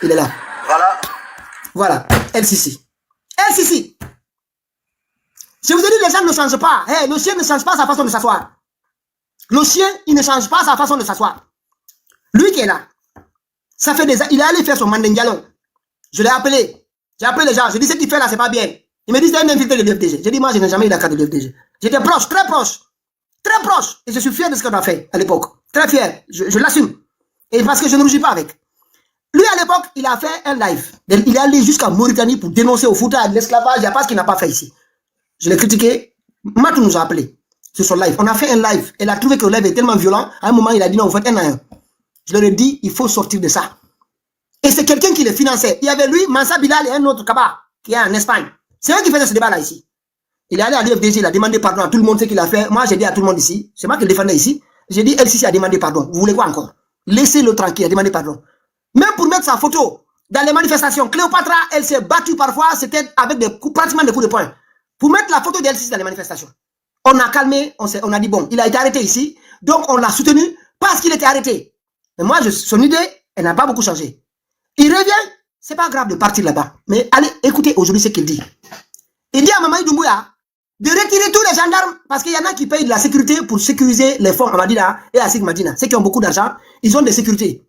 Il est là. Voilà. LCC. Je vous ai dit, les gens ne changent pas. Hey, le chien ne change pas sa façon de s'asseoir. Le chien, il ne change pas sa façon de s'asseoir. Lui qui est là. Ça fait des années. Il est allé faire son mandingalon. Je l'ai appelé. J'ai appelé les gens. Je dis, ce qu'il fait là, c'est pas bien. Il me dit, c'est un infiltré de l'UFDG. J'ai dit, moi, je n'ai jamais eu la carte de l'UFDG. J'étais proche, très proche. Très proche. Et je suis fier de ce qu'on a fait à l'époque. Très fier. Je l'assume. Et parce que je ne rougis pas avec. Lui, à l'époque, il a fait un live. Il est allé jusqu'à Mauritanie pour dénoncer au Fouta de l'esclavage. Il n'y a pas ce qu'il n'a pas fait ici. Je l'ai critiqué. Matou nous a appelé sur son live. On a fait un live. Elle a trouvé que le live est tellement violent. À un moment, il a dit non, vous faites un à un. Je leur ai dit, il faut sortir de ça. Et c'est quelqu'un qui les finançait. Il y avait lui, Mansa Bilal et un autre Kaba qui est en Espagne. C'est eux qui faisaient ce débat-là ici. Il est allé à l'UFDG, il a demandé pardon à tout le monde ce qu'il a fait. Moi, j'ai dit à tout le monde ici, c'est moi qui le défendais ici. J'ai dit, LCC a demandé pardon. Vous voulez quoi encore? Laissez-le tranquille, il a demandé pardon. Même pour mettre sa photo dans les manifestations, Cléopatra, elle s'est battue parfois, c'était avec pratiquement des coups de poing. Pour mettre la photo de LCC dans les manifestations. On a calmé, on a dit bon, il a été arrêté ici, donc on l'a soutenu parce qu'il était arrêté. Mais moi, son idée, elle n'a pas beaucoup changé. Il revient, c'est pas grave de partir là-bas. Mais allez, écoutez aujourd'hui ce qu'il dit. Il dit à Mamadi Doumbouya de retirer tous les gendarmes parce qu'il y en a qui payent de la sécurité pour sécuriser les fonds à Madina et à Sigmadina. Ceux qui ont beaucoup d'argent, ils ont des sécurités.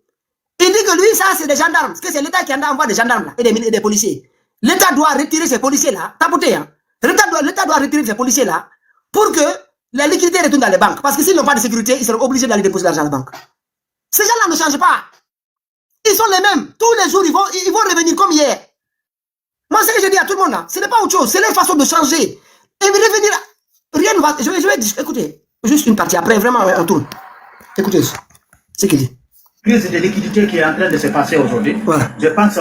Il dit que lui, ça, c'est des gendarmes. Parce que c'est l'État qui envoie des gendarmes là, et des policiers. L'État doit retirer ces policiers-là. Tapoter, hein. L'État doit retirer ces policiers-là pour que la liquidité retourne dans les banques. Parce que s'ils n'ont pas de sécurité, ils seront obligés d'aller déposer l'argent à la banque. Ces gens-là ne changent pas. Ils sont les mêmes. Tous les jours, ils vont revenir comme hier. Moi, ce que je dis à tout le monde là, ce n'est pas autre chose. C'est leur façon de changer. Et revenir. Rien ne va. Je vais dire, écoutez, juste une partie. Après, vraiment, un tour. Écoutez ce qu'il dit. Crise de liquidité qui est en train de se passer aujourd'hui. Voilà. Je pense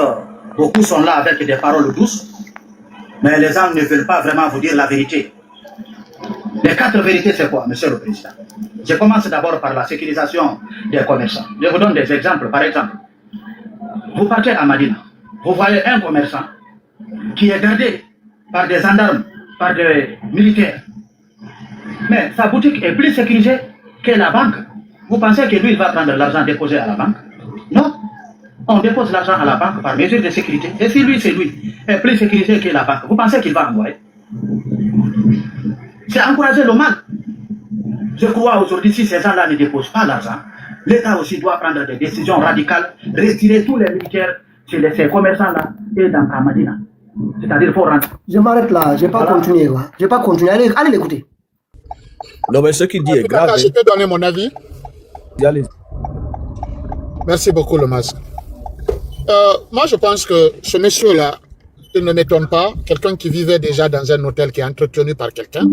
beaucoup sont là avec des paroles douces, mais les gens ne veulent pas vraiment vous dire la vérité. Les 4 vérités, c'est quoi, Monsieur le Président? Je commence d'abord par la sécurisation des commerçants. Je vous donne des exemples. Par exemple, vous partez à Madina, vous voyez un commerçant qui est gardé par des gendarmes, par des militaires, mais sa boutique est plus sécurisée que la banque. Vous pensez que lui, il va prendre l'argent déposé à la banque? Non. On dépose l'argent à la banque par mesure de sécurité. Et si lui, c'est lui, est plus sécurisé que la banque, vous pensez qu'il va envoyer? C'est encourager le mal. Je crois aujourd'hui, si ces gens-là ne déposent pas l'argent, l'État aussi doit prendre des décisions radicales, retirer tous les militaires chez ces commerçants-là et dans Kamadina. C'est-à-dire qu'il faut rentrer. Je m'arrête là, je ne vais pas continuer. Là. Je ne vais pas continuer. Allez l'écouter. Non, mais ce qu'il dit est grave. Je peux donner mon avis. Allez. Merci beaucoup, le masque. Moi, je pense que ce monsieur-là, il ne m'étonne pas. Quelqu'un qui vivait déjà dans un hôtel qui est entretenu par quelqu'un,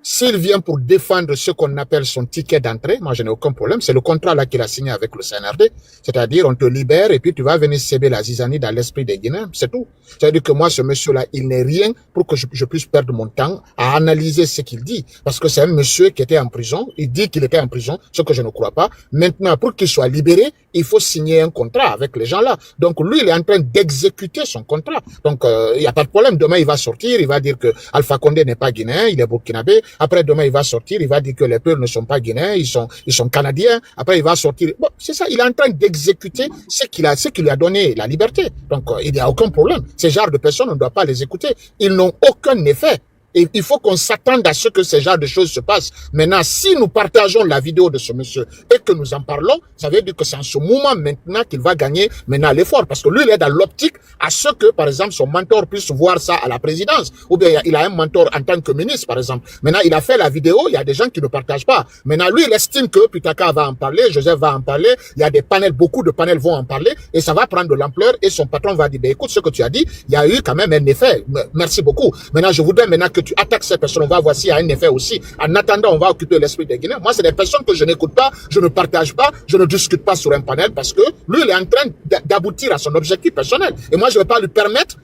s'il vient pour défendre ce qu'on appelle son ticket d'entrée, moi, je n'ai aucun problème. C'est le contrat là qu'il a signé avec le CNRD. C'est-à-dire, on te libère et puis tu vas venir céder la zizanie dans l'esprit des Guinéens. C'est tout. C'est-à-dire que moi, ce monsieur-là, il n'est rien pour que je puisse perdre mon temps à analyser ce qu'il dit. Parce que c'est un monsieur qui était en prison. Il dit qu'il était en prison, ce que je ne crois pas. Maintenant, pour qu'il soit libéré, il faut signer un contrat avec les gens-là. Donc, lui, il est en train d'exécuter son contrat. Donc, il n'y a pas de problème. Demain, il va sortir, il va dire que Alpha Condé n'est pas guinéen, il est burkinabé. Après, demain, il va sortir, il va dire que les peuples ne sont pas guinéens, ils sont canadiens. Après, il va sortir. Bon, c'est ça, il est en train d'exécuter ce qui lui a donné la liberté. Donc, il n'y a aucun problème. Ces genres de personnes, on ne doit pas les écouter. Ils n'ont aucun effet. Et il faut qu'on s'attende à ce que ce genre de choses se passent. Maintenant, si nous partageons la vidéo de ce monsieur et que nous en parlons, ça veut dire que c'est en ce moment maintenant qu'il va gagner maintenant l'effort. Parce que lui, il est dans l'optique à ce que, par exemple, son mentor puisse voir ça à la présidence. Ou bien il a un mentor en tant que ministre, par exemple. Maintenant, il a fait la vidéo, il y a des gens qui ne partagent pas. Maintenant, lui, il estime que Putaka va en parler, Joseph va en parler, il y a des panels, beaucoup de panels vont en parler, et ça va prendre de l'ampleur, et son patron va dire, ben, écoute, ce que tu as dit, il y a eu quand même un effet. Merci beaucoup. Maintenant, je voudrais maintenant que tu attaques ces personnes, on va voir s'il y a un effet aussi. En attendant, on va occuper l'esprit des Guinéens. Moi, c'est des personnes que je n'écoute pas, je ne partage pas, je ne discute pas sur un panel parce que lui, il est en train d'aboutir à son objectif personnel. Et moi, je ne vais pas lui permettre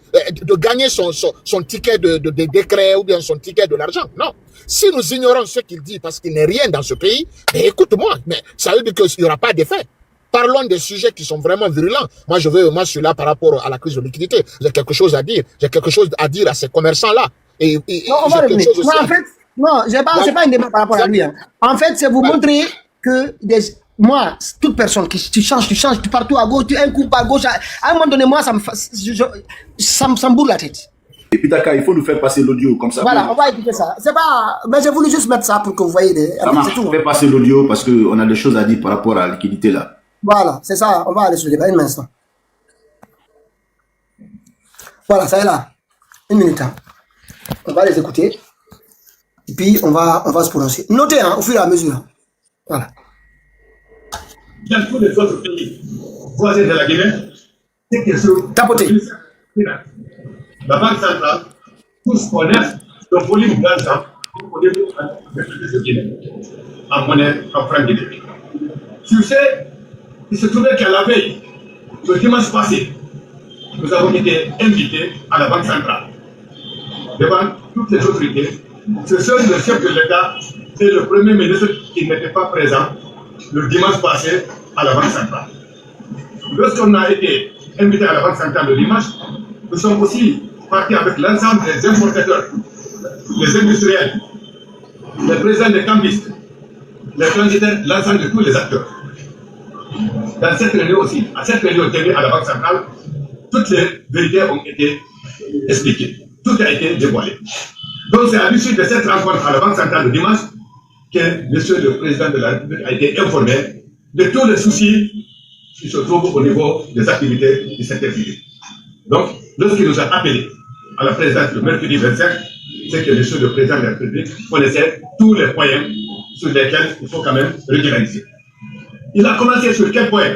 de gagner son ticket de décret ou bien son ticket de l'argent. Non. Si nous ignorons ce qu'il dit parce qu'il n'est rien dans ce pays, ben, écoute-moi, mais ça veut dire qu'il n'y aura pas d'effet. Parlons des sujets qui sont vraiment virulents. Moi, je suis là par rapport à la crise de liquidité. J'ai quelque chose à dire. J'ai quelque chose à dire à ces commerçants-là. Non, on va revenir. Non, en fait, non, c'est pas un débat par rapport à lui. Hein. En fait, c'est vous montrer que moi, toute personne qui tu changes partout à gauche, un coup à gauche, à un moment donné, moi, ça me bourre la tête. Et puis d'accord, il faut nous faire passer l'audio comme ça. Voilà, on va écouter ça. C'est pas, mais j'ai voulu juste mettre ça pour que vous voyez Ça marche, on fait passer l'audio parce qu'on a des choses à dire par rapport à la liquidité là. Voilà, c'est ça, on va aller sur le débat, un instant. Voilà, ça est là. Une minute. Hein. On va les écouter. Et puis, on va se prononcer. Notez, hein, au fur et à mesure. Voilà. Dans tous les autres pays voisins de la Guinée, c'est que tapoter. La Banque centrale, tous connaissent le volume d'argent disponible de Guinée en monnaie, en francs guinéens. Tu sais, il se trouvait qu'à la veille, le dimanche passé, nous avons été invités à la Banque centrale. Devant toutes les autorités, c'est seul le chef de l'État et le Premier ministre qui n'étaient pas présents le dimanche passé à la Banque centrale. Lorsqu'on a été invité à la Banque centrale le dimanche, nous sommes aussi partis avec l'ensemble des importateurs, les industriels, les présidents des campistes, les transitaires, l'ensemble de tous les acteurs. Dans cette réunion aussi, à cette réunion tenue à la Banque centrale, toutes les vérités ont été expliquées. Tout a été dévoilé. Donc c'est à l'issue de cette rencontre à la Banque centrale le dimanche que Monsieur le Président de la République a été informé de tous les soucis qui se trouvent au niveau des activités du secteur privé. Donc, lorsqu'il nous a appelés à la présidence le mercredi 25, c'est que Monsieur le Président de la République connaissait tous les points sur lesquels il faut quand même régulariser. Il a commencé sur quel point?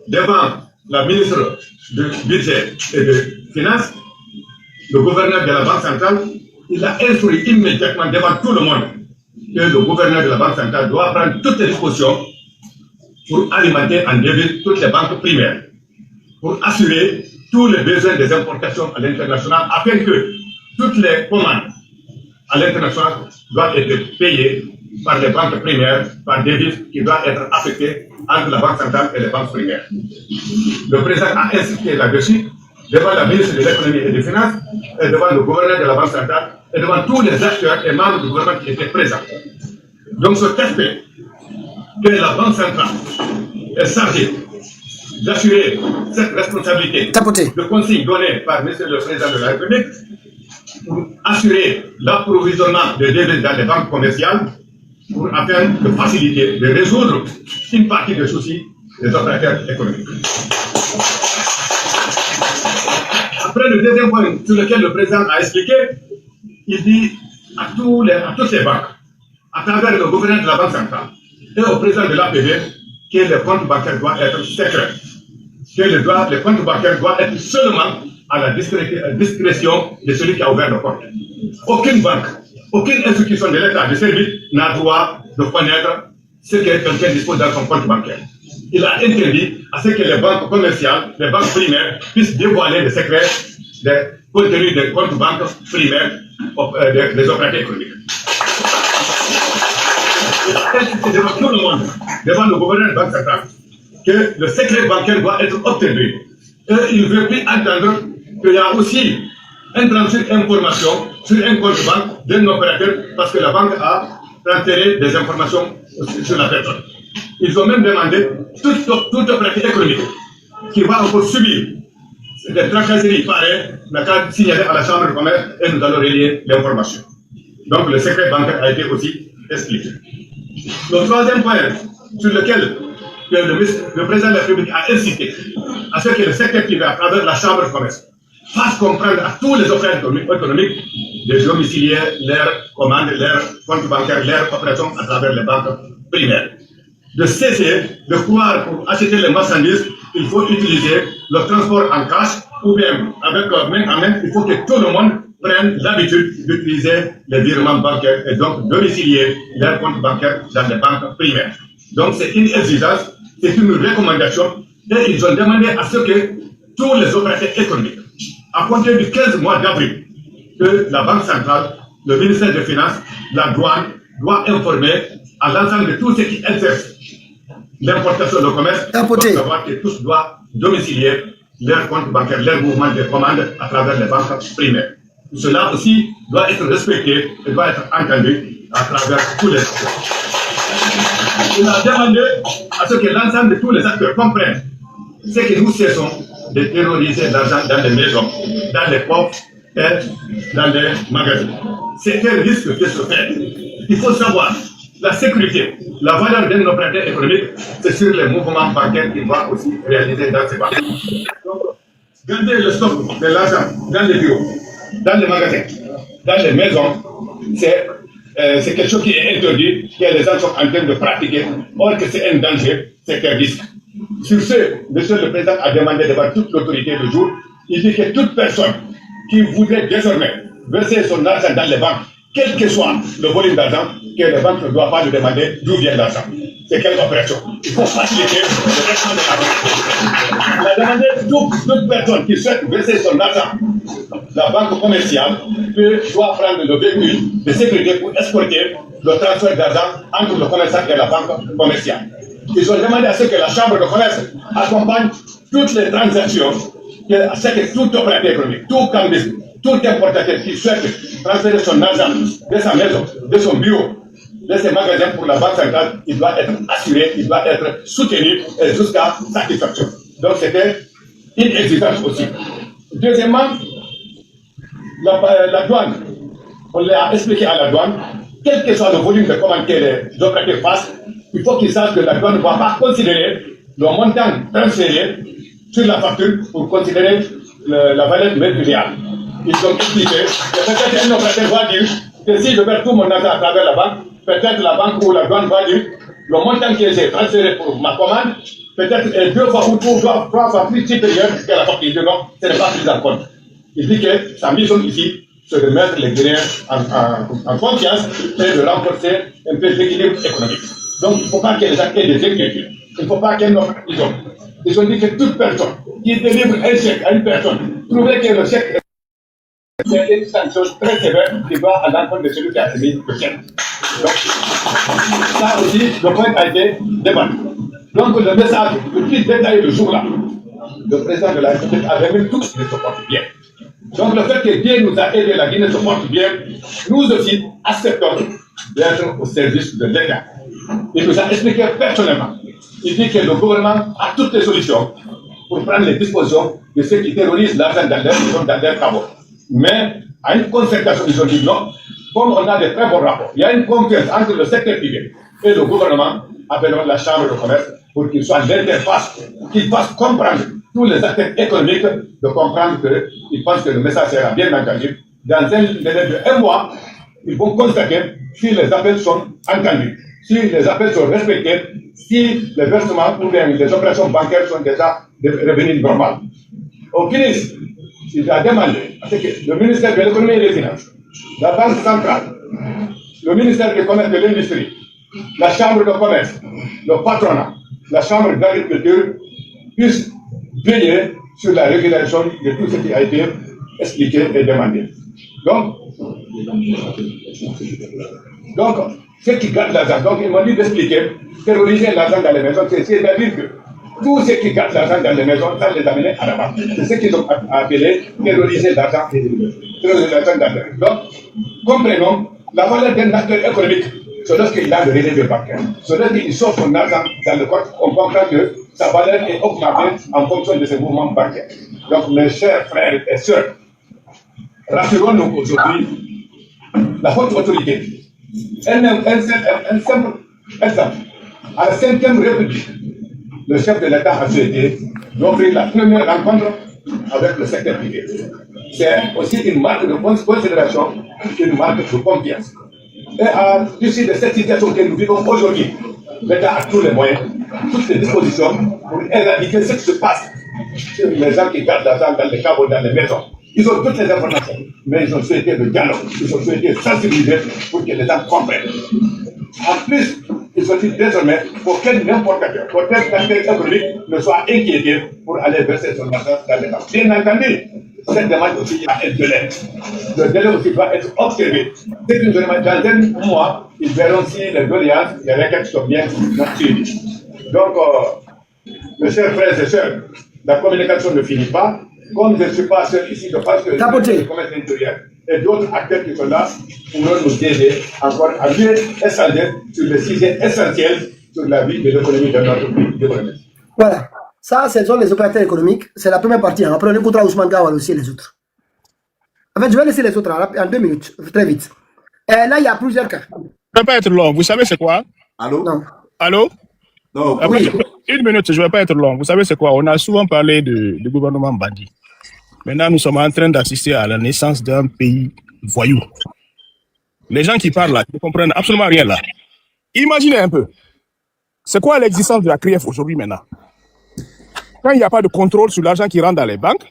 Devant la ministre du Budget et de Finances, le gouverneur de la Banque centrale, il a instruit immédiatement devant tout le monde que le gouverneur de la Banque centrale doit prendre toutes les dispositions pour alimenter en devise toutes les banques primaires, pour assurer tous les besoins des importations à l'international, afin que toutes les commandes à l'international doivent être payées par les banques primaires, par devise qui doivent être affectées entre la Banque centrale et les banques primaires. Le président a insisté là-dessus devant la ministre de l'économie et des finances, et devant le gouverneur de la Banque centrale, et devant tous les acteurs et membres du gouvernement qui étaient présents. Donc, ce aspect que la Banque centrale est chargée d'assurer cette responsabilité de consigne donnée par M. le Président de la République pour assurer l'approvisionnement des devises dans les banques commerciales afin de faciliter, de résoudre une partie des soucis des opérateurs économiques. Après, le deuxième point sur lequel le président a expliqué, il dit à toutes les banques, à travers le gouverneur de la Banque centrale et au président de l'APB, que les comptes bancaires doivent être secrets, que les comptes bancaires doivent être seulement à la discrétion de celui qui a ouvert le compte. Aucune banque, aucune institution de l'État de service n'a droit de connaître ce que quelqu'un dispose dans son compte bancaire. Il a interdit à ce que les banques commerciales, les banques primaires, puissent dévoiler les secrets des contenus des comptes banques primaires des opérateurs économiques. Il a insisté devant tout le monde, devant le gouverneur de la Banque centrale, que le secret bancaire doit être obtenu. Et il ne veut plus entendre qu'il y a aussi un transfert d'informations sur un compte banque d'un opérateur parce que la banque a transféré des informations sur la personne. Ils ont même demandé tout opérateur économique qui va encore subir des tracasseries pareilles, n'a qu'à signaler à la Chambre de commerce et nous allons relier l'information. Donc le secret bancaire a été aussi expliqué. Le troisième point sur lequel le président de la République a insisté, à ce que le secteur privé, à travers la Chambre de commerce, fasse comprendre à tous les opérateurs économiques de domicilier leurs commandes, leurs comptes bancaires, leurs opérations à travers les banques primaires. De cesser de croire pour acheter les marchandises, il faut utiliser le transport en cash ou bien avec main en main, il faut que tout le monde prenne l'habitude d'utiliser les virements bancaires et donc domicilier leurs comptes bancaires dans les banques primaires. Donc c'est une exigence, c'est une recommandation et ils ont demandé à ce que tous les opérateurs économiques, à compter du 15 mois d'avril, que la Banque centrale, le ministère des Finances, la douane, doit informer à l'ensemble de tous ceux qui exercent l'importation, le commerce, doivent savoir que tous doivent domicilier leurs comptes bancaires, leurs mouvements de commandes à travers les banques primaires. Cela aussi doit être respecté et doit être entendu à travers tous les acteurs. Il a demandé à ce que l'ensemble de tous les acteurs comprennent ce que nous cessons de terroriser l'argent dans les maisons, dans les coffres et dans les magasins. C'est un risque de se faire. Il faut savoir la sécurité, la valeur d'un opérateur économique, c'est sur les mouvements bancaires qu'il va aussi réaliser dans ces banques. Donc, garder le stock de l'argent dans les bureaux, dans les magasins, dans les maisons, c'est quelque chose qui est interdit, que les gens sont en train de pratiquer, or que c'est un danger, c'est un risque. Sur ce, Monsieur le Président a demandé devant toute l'autorité le jour, il dit que toute personne qui voudrait désormais verser son argent dans les banques, quel que soit le volume d'argent, que les banques ne doivent pas lui demander d'où vient l'argent. C'est quelle opération. Il faut faciliter le versement de l'argent. Il a demandé toute personne qui souhaite verser son argent, la banque commerciale doit prendre le véhicule de sécurité pour escorter le transfert d'argent entre le commerçant et la banque commerciale. Ils ont demandé à ce que la Chambre de commerce accompagne toutes les transactions, à ce que tout opérateur économique, tout cambiste, tout importateur qui souhaite transférer son argent de sa maison, de son bureau, de ses magasins pour la banque centrale, il doit être assuré, il doit être soutenu jusqu'à satisfaction. Donc c'était une exigence aussi. Deuxièmement, la douane, on l'a expliqué à la douane, quel que soit le volume de commandes que les opérateurs fassent, il faut qu'ils sachent que la douane ne va pas considérer le montant transféré sur la facture pour considérer la valeur du réel. Ils ont expliqué que peut-être un opérateur va dire que si je perds tout mon argent à travers la banque, peut-être la banque ou la douane va dire le montant que j'ai transféré pour ma commande, peut-être est 2 fois ou 3 fois plus supérieur que la facture. Il dit non, ce n'est pas pris en compte. Il dit que sa mission ici, c'est de mettre les Guinéens en confiance et de renforcer un peu l'équilibre économique. Donc il ne faut pas que les gens aient des inquiétudes. Il ne faut pas qu'il y ait Ils ont dit que toute personne qui délivre un chèque à une personne, trouver que le chèque c'est une sanction très sévère qui va à l'encontre de celui qui a émis le chèque. Donc, ça aussi, le point a été débattu. Donc, le message le plus détaillé le jour-là, le président de la République a remis tous les se portent bien. Donc, le fait que Dieu nous a aidé, la Guinée se porte bien, nous aussi acceptons d'être au service de l'État. Il nous a expliqué personnellement. Il dit que le gouvernement a toutes les solutions pour prendre les dispositions de ceux qui terrorisent l'argent dans leurs travaux. Mais à une concertation, ils ont dit non. Comme on a de très bons rapports, il y a une confiance entre le secteur privé et le gouvernement, appelons la Chambre de commerce, pour qu'il soit l'interface, qu'il fasse comprendre tous les acteurs économiques de comprendre qu'ils pensent que le message sera bien entendu. Dans un délai de 1 mois, ils vont constater si les appels sont entendus, si les appels sont respectés, si les versements ou bien les opérations bancaires sont déjà revenus normales. Au ministre, il a demandé à ce que le ministère de l'économie et des finances, la Banque centrale, le ministère du commerce et de l'industrie, la Chambre de commerce, le patronat, la Chambre d'agriculture puissent veiller sur la régulation de tout ce qui a été expliqué et demandé. Donc ceux qui gardent l'argent, donc ils m'ont dit d'expliquer, terroriser l'argent dans les maisons, c'est-à-dire que Tous ceux qui gardent l'argent dans les maisons, ça les amener à la banque. C'est ce qu'ils ont appelé terroriser l'argent. Terroriser l'argent dans le... Donc, comprenons, la valeur d'un acteur économique, c'est lorsqu'il a le relevé bancaire. C'est lorsqu'il sort son argent dans le compte, on comprend que sa valeur est augmentée en fonction de ses mouvements bancaires. Donc, mes chers frères et sœurs, rassurons-nous aujourd'hui, la haute autorité, un simple exemple, à la 5e République, le chef de l'État a souhaité d'offrir la première rencontre avec le secteur privé. C'est aussi une marque de considération, une marque de confiance. Et à l'issue de cette situation que nous vivons aujourd'hui, l'État a tous les moyens, toutes les dispositions pour éradiquer ce qui se passe sur les gens qui gardent l'argent dans les caveaux, dans les maisons. Ils ont toutes les informations, mais ils ont souhaité le dialogue, ils ont souhaité sensibiliser pour que les gens comprennent. En plus, ils ont dit désormais pour que n'importe quel acteur économique ne soit inquiété pour aller verser son argent dans les banques. Bien entendu, cette demande aussi a un délai. Le délai aussi doit être observé. C'est une demande dans un mois, ils verront si les doléances, les requêtes sont bien suivies. Donc, mes chers frères et sœurs, la communication ne finit pas. Comme je ne suis pas seul ici, je pense que le commerce intérieur et d'autres acteurs qui sont là pourront nous aider encore à mieux échanger sur les sujets essentiels sur la vie de l'économie de notre pays. Voilà. Ça, ce sont les opérateurs économiques. C'est la première partie. Hein. Après, on écoutera Ousmane Gawal aussi les autres. En fait, je vais laisser les autres en 2 minutes, très vite. Et là, il y a plusieurs cas. Ça ne va pas être long. Vous savez c'est quoi? Allô? Non. Allô? Non. Après, 1 minute, je ne vais pas être long. Vous savez c'est quoi? On a souvent parlé du gouvernement bandit. Maintenant, nous sommes en train d'assister à la naissance d'un pays voyou. Les gens qui parlent là, ils ne comprennent absolument rien là. Imaginez un peu. C'est quoi l'existence de la CRIEF aujourd'hui maintenant? Quand il n'y a pas de contrôle sur l'argent qui rentre dans les banques,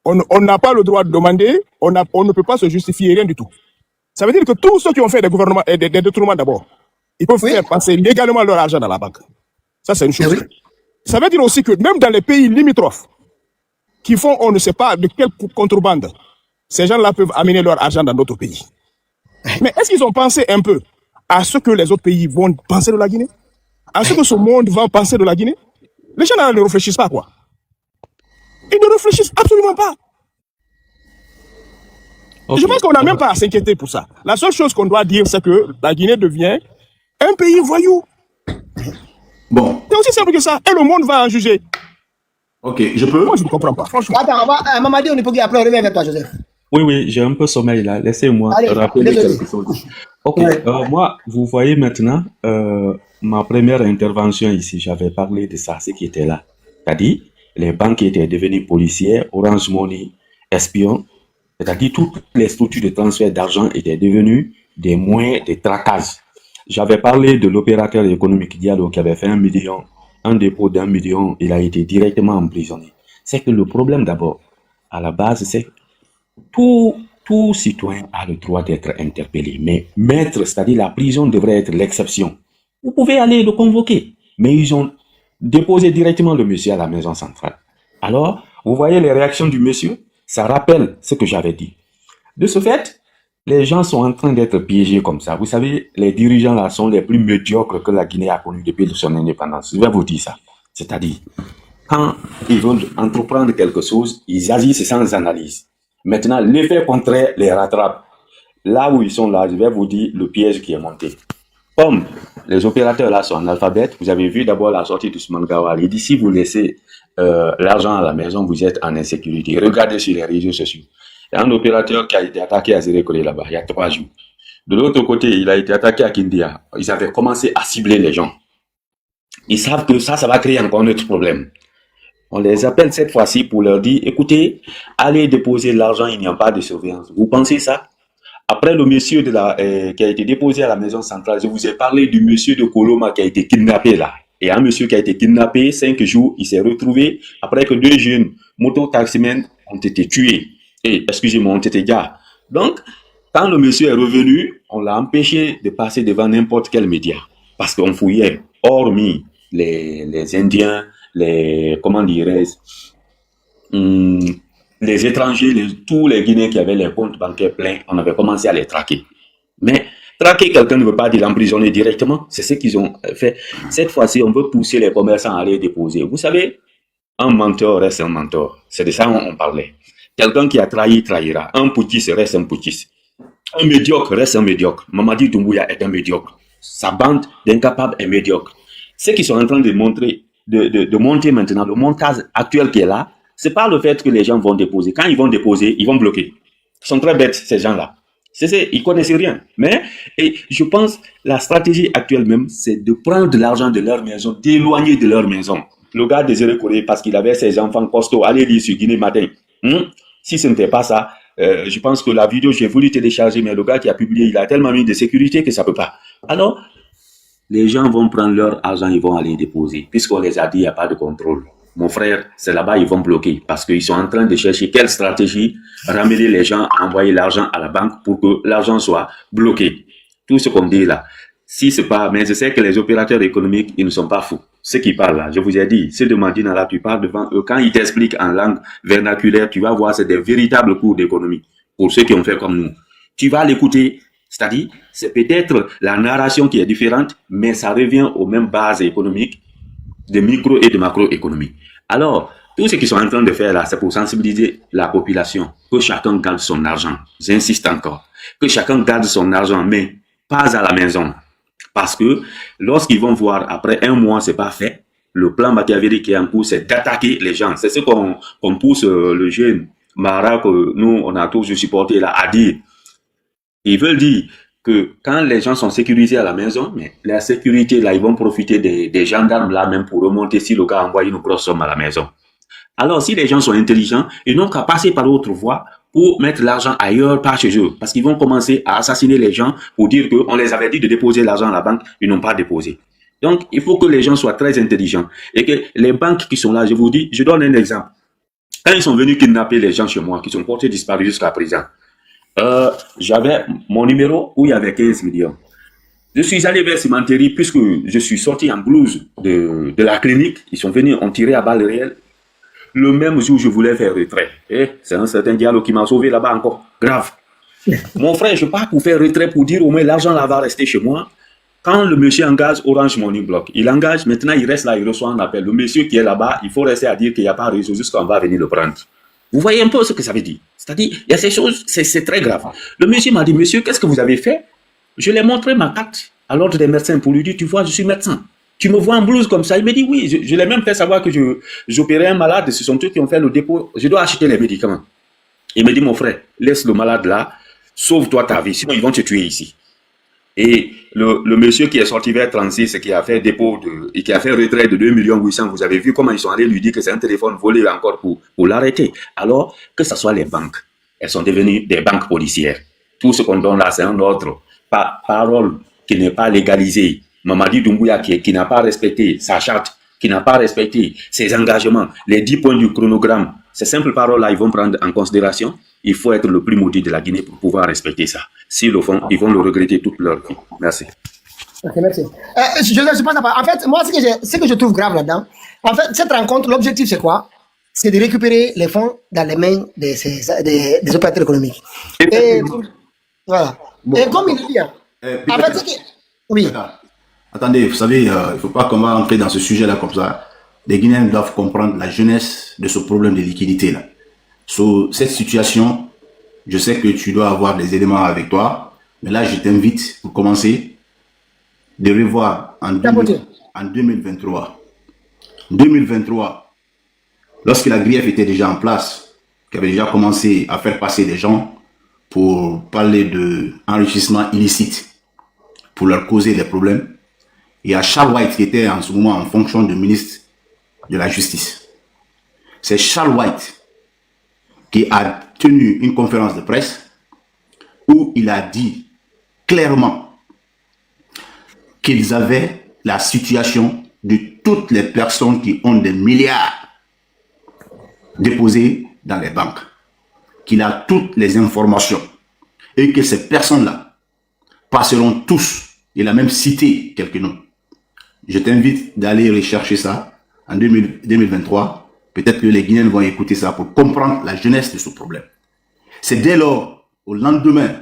on n'a pas le droit de demander, on ne peut pas se justifier, rien du tout. Ça veut dire que tous ceux qui ont fait des détournements d'abord, ils peuvent faire passer légalement leur argent dans la banque. Ça, c'est une chose. Ça veut dire aussi que même dans les pays limitrophes, qui font on ne sait pas de quelle contrebande, ces gens-là peuvent amener leur argent dans d'autres pays. Mais est-ce qu'ils ont pensé un peu à ce que les autres pays vont penser de la Guinée? À ce que ce monde va penser de la Guinée? Les gens ne réfléchissent pas, quoi. Ils ne réfléchissent absolument pas. Okay. Je pense qu'on n'a même pas à s'inquiéter pour ça. La seule chose qu'on doit dire, c'est que la Guinée devient un pays voyou. Bon. C'est aussi simple que ça. Et le monde va en juger. Ok, je peux? Moi, je ne comprends pas, franchement. Attends, Mamadi, on est pour après on revient vers toi, Joseph. Oui, j'ai un peu sommeil là. Laissez-moi rappeler quelque chose. Ok, moi, vous voyez maintenant, ma première intervention ici, j'avais parlé de ça, ce qui était là. C'est-à-dire, les banques étaient devenues policières, Orange Money, espions. C'est-à-dire, toutes les structures de transfert d'argent étaient devenues des moyens de traquage. J'avais parlé de l'opérateur économique Diallo qui avait fait un dépôt d'1 million, il a été directement emprisonné. C'est que le problème d'abord, à la base, c'est que tout citoyen a le droit d'être interpellé. Mais maître, c'est-à-dire la prison devrait être l'exception. Vous pouvez aller le convoquer. Mais ils ont déposé directement le monsieur à la maison centrale. Alors, vous voyez les réactions du monsieur? Ça rappelle ce que j'avais dit. De ce fait, les gens sont en train d'être piégés comme ça. Vous savez, les dirigeants là sont les plus médiocres que la Guinée a connus depuis son indépendance. Je vais vous dire ça. C'est-à-dire, quand ils veulent entreprendre quelque chose, ils agissent sans analyse. Maintenant, l'effet contraire les rattrape. Là où ils sont là, je vais vous dire le piège qui est monté. Comme les opérateurs là sont analphabètes, vous avez vu d'abord la sortie d'Ousmane Gawal. Il dit si vous laissez l'argent à la maison, vous êtes en insécurité. Regardez sur les réseaux sociaux. Il y a un opérateur qui a été attaqué à Zérékolé là-bas, il y a 3 jours. De l'autre côté, il a été attaqué à Kindia. Ils avaient commencé à cibler les gens. Ils savent que ça va créer encore un autre problème. On les appelle cette fois-ci pour leur dire, écoutez, allez déposer l'argent, il n'y a pas de surveillance. Vous pensez ça? Après le monsieur qui a été déposé à la maison centrale, je vous ai parlé du monsieur de Koloma qui a été kidnappé là. Et un monsieur qui a été kidnappé, 5 jours, il s'est retrouvé après que 2 jeunes moto-taximens ont été tués. Et, excusez-moi, ont été gars. Donc, quand le monsieur est revenu, on l'a empêché de passer devant n'importe quel média. Parce qu'on fouillait, hormis les Indiens, comment dirais-je, les étrangers, tous les Guinéens qui avaient les comptes bancaires pleins, on avait commencé à les traquer. Mais Traquer quelqu'un ne veut pas dire l'emprisonner directement. C'est ce qu'ils ont fait. Cette fois-ci, on veut pousser les commerçants à aller déposer. Vous savez, un menteur reste un menteur. C'est de ça on parlait. Quelqu'un qui a trahi, trahira. Un putschiste reste un putschiste. Un médiocre reste un médiocre. Mamadi Doumbouya est un médiocre. Sa bande d'incapables est médiocre. Ce qu'ils sont en train de montrer, de monter maintenant, le montage actuel qui est là, c'est pas le fait que les gens vont déposer. Quand ils vont déposer, ils vont bloquer. Ils sont très bêtes, ces gens-là. Ils connaissent rien. Mais, et je pense, la stratégie actuelle même, c'est de prendre de l'argent de leur maison, d'éloigner de leur maison. Le gars désiré courir parce qu'il avait ses enfants costauds, allez lire sur Guinée Matin. Si ce n'était pas ça, je pense que la vidéo, j'ai voulu télécharger, mais le gars qui a publié, il a tellement mis de sécurité que ça peut pas. Alors, les gens vont prendre leur argent, ils vont aller déposer. Puisqu'on les a dit, il n'y a pas de contrôle. Mon frère, c'est là-bas, ils vont bloquer parce qu'ils sont en train de chercher quelle stratégie ramener les gens à envoyer l'argent à la banque pour que l'argent soit bloqué. Tout ce qu'on dit là. Si c'est pas, mais je sais que les opérateurs économiques, ils ne sont pas fous. Ceux qui parlent là, je vous ai dit, ceux de Mandina là, tu parles devant eux. Quand ils t'expliquent en langue vernaculaire, tu vas voir, c'est des véritables cours d'économie. Pour ceux qui ont fait comme nous. Tu vas l'écouter. C'est-à-dire, c'est peut-être la narration qui est différente, mais ça revient aux mêmes bases économiques de micro et de macroéconomie. Alors, tout ce qu'ils sont en train de faire là, c'est pour sensibiliser la population, que chacun garde son argent. J'insiste encore, que chacun garde son argent, mais pas à la maison. Parce que lorsqu'ils vont voir, après un mois, c'est pas fait, le plan machiavélique qui est en cours, c'est d'attaquer les gens. C'est ce qu'on pousse le jeune Mara que nous, on a tous supporté là, à dire. Ils veulent dire que quand les gens sont sécurisés à la maison, mais la sécurité, là, ils vont profiter des gendarmes là même pour remonter si le gars envoie une grosse somme à la maison. Alors, si les gens sont intelligents, ils n'ont qu'à passer par d'autres voies pour mettre l'argent ailleurs, pas chez eux. Parce qu'ils vont commencer à assassiner les gens pour dire qu'on les avait dit de déposer l'argent à la banque, ils n'ont pas déposé. Donc, il faut que les gens soient très intelligents. Et que les banques qui sont là, je vous dis, je donne un exemple. Quand ils sont venus kidnapper les gens chez moi, qui sont portés disparus jusqu'à présent, j'avais mon numéro où il y avait 15 millions. Je suis allé vers Cimenterie puisque je suis sorti en blouse de la clinique. Ils sont venus, ont tiré à balles réelles. Le même jour, je voulais faire retrait. C'est un certain dialogue qui m'a sauvé là-bas encore. Grave. Mon frère, je pars pour faire retrait pour dire au moins l'argent là va rester chez moi. Quand le monsieur engage Orange Money Block, il engage, maintenant il reste là, il reçoit un appel. Le monsieur qui est là-bas, il faut rester à dire qu'il n'y a pas de réseau jusqu'à on va venir le prendre. Vous voyez un peu ce que ça veut dire. C'est-à-dire, il y a ces choses, c'est très grave. Le monsieur m'a dit, monsieur, qu'est-ce que vous avez fait? Je lui ai montré ma carte à l'ordre des médecins pour lui dire, tu vois, je suis médecin. Tu me vois en blouse comme ça. Il me dit, oui, je l'ai même fait savoir que j'opérais un malade. Ce sont eux qui ont fait le dépôt. Je dois acheter les médicaments. Il me dit, mon frère, laisse le malade là, sauve-toi ta vie, sinon ils vont te tuer ici. Et le monsieur qui est sorti vers 36 et qui a fait dépôt et qui a fait retrait de 2 800 000, vous avez vu comment ils sont allés lui dire que c'est un téléphone volé encore pour l'arrêter. Alors que ce soit les banques, elles sont devenues des banques policières. Tout ce qu'on donne là, c'est un autre parole qui n'est pas légalisée. Mamadi Doumbouya qui n'a pas respecté sa charte, qui n'a pas respecté ses engagements, les 10 points du chronogramme, ces simples paroles-là, ils vont prendre en considération. Il faut être le plus maudit de la Guinée pour pouvoir respecter ça. S'ils le font, ils vont le regretter toute leur vie. Merci. Ok, merci. Je pense pas. En fait, moi, ce que je trouve grave là-dedans, en fait, cette rencontre, l'objectif, c'est quoi? C'est de récupérer les fonds dans les mains des opérateurs économiques. Et voilà. Bon, et comme il dit, en fait, c'est que... Oui. Attendez, vous savez, il ne faut pas qu'on va entrer dans ce sujet-là comme ça. Les Guinéens doivent comprendre la jeunesse de ce problème de liquidité-là. Sur cette situation, je sais que tu dois avoir des éléments avec toi, mais là, je t'invite, pour commencer, de revoir en 2023. 2023, lorsque la grief était déjà en place, qui avait déjà commencé à faire passer des gens pour parler d'enrichissement illicite, pour leur causer des problèmes, il y a Charles White qui était en ce moment en fonction de ministre de la Justice. C'est Charles White qui a tenu une conférence de presse où il a dit clairement qu'ils avaient la situation de toutes les personnes qui ont des milliards déposés dans les banques, qu'il a toutes les informations et que ces personnes-là passeront tous. Il a même cité quelques noms. Je t'invite d'aller rechercher ça en 2023. Peut-être que les Guinéens vont écouter ça pour comprendre la jeunesse de ce problème. C'est dès lors, au lendemain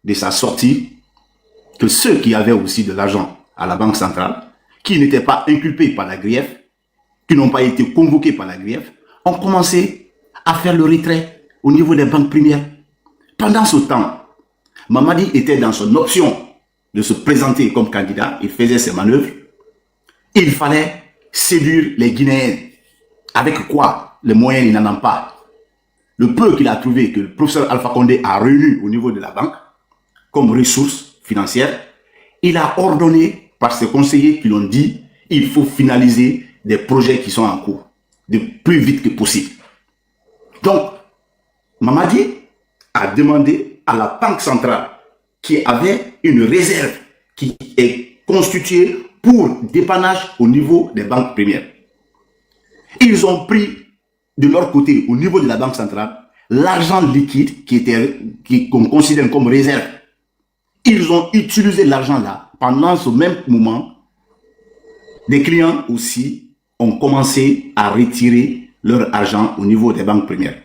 de sa sortie, que ceux qui avaient aussi de l'argent à la Banque centrale, qui n'étaient pas inculpés par la grief, qui n'ont pas été convoqués par la grief, ont commencé à faire le retrait au niveau des banques premières. Pendant ce temps, Mamadi était dans son option de se présenter comme candidat, il faisait ses manœuvres. Il fallait séduire les Guinéens. Avec quoi? Les moyens, il n'en a pas. Le peu qu'il a trouvé, que le professeur Alpha Condé a réuni au niveau de la banque, comme ressources financières, il a ordonné par ses conseillers qui l'ont dit, il faut finaliser des projets qui sont en cours, le plus vite que possible. Donc, Mamadi a demandé à la Banque centrale, qui avait une réserve qui est constituée pour dépannage au niveau des banques premières. Ils ont pris de leur côté, au niveau de la Banque centrale, l'argent liquide qu'on considère comme réserve. Ils ont utilisé l'argent là. Pendant ce même moment, des clients aussi ont commencé à retirer leur argent au niveau des banques premières.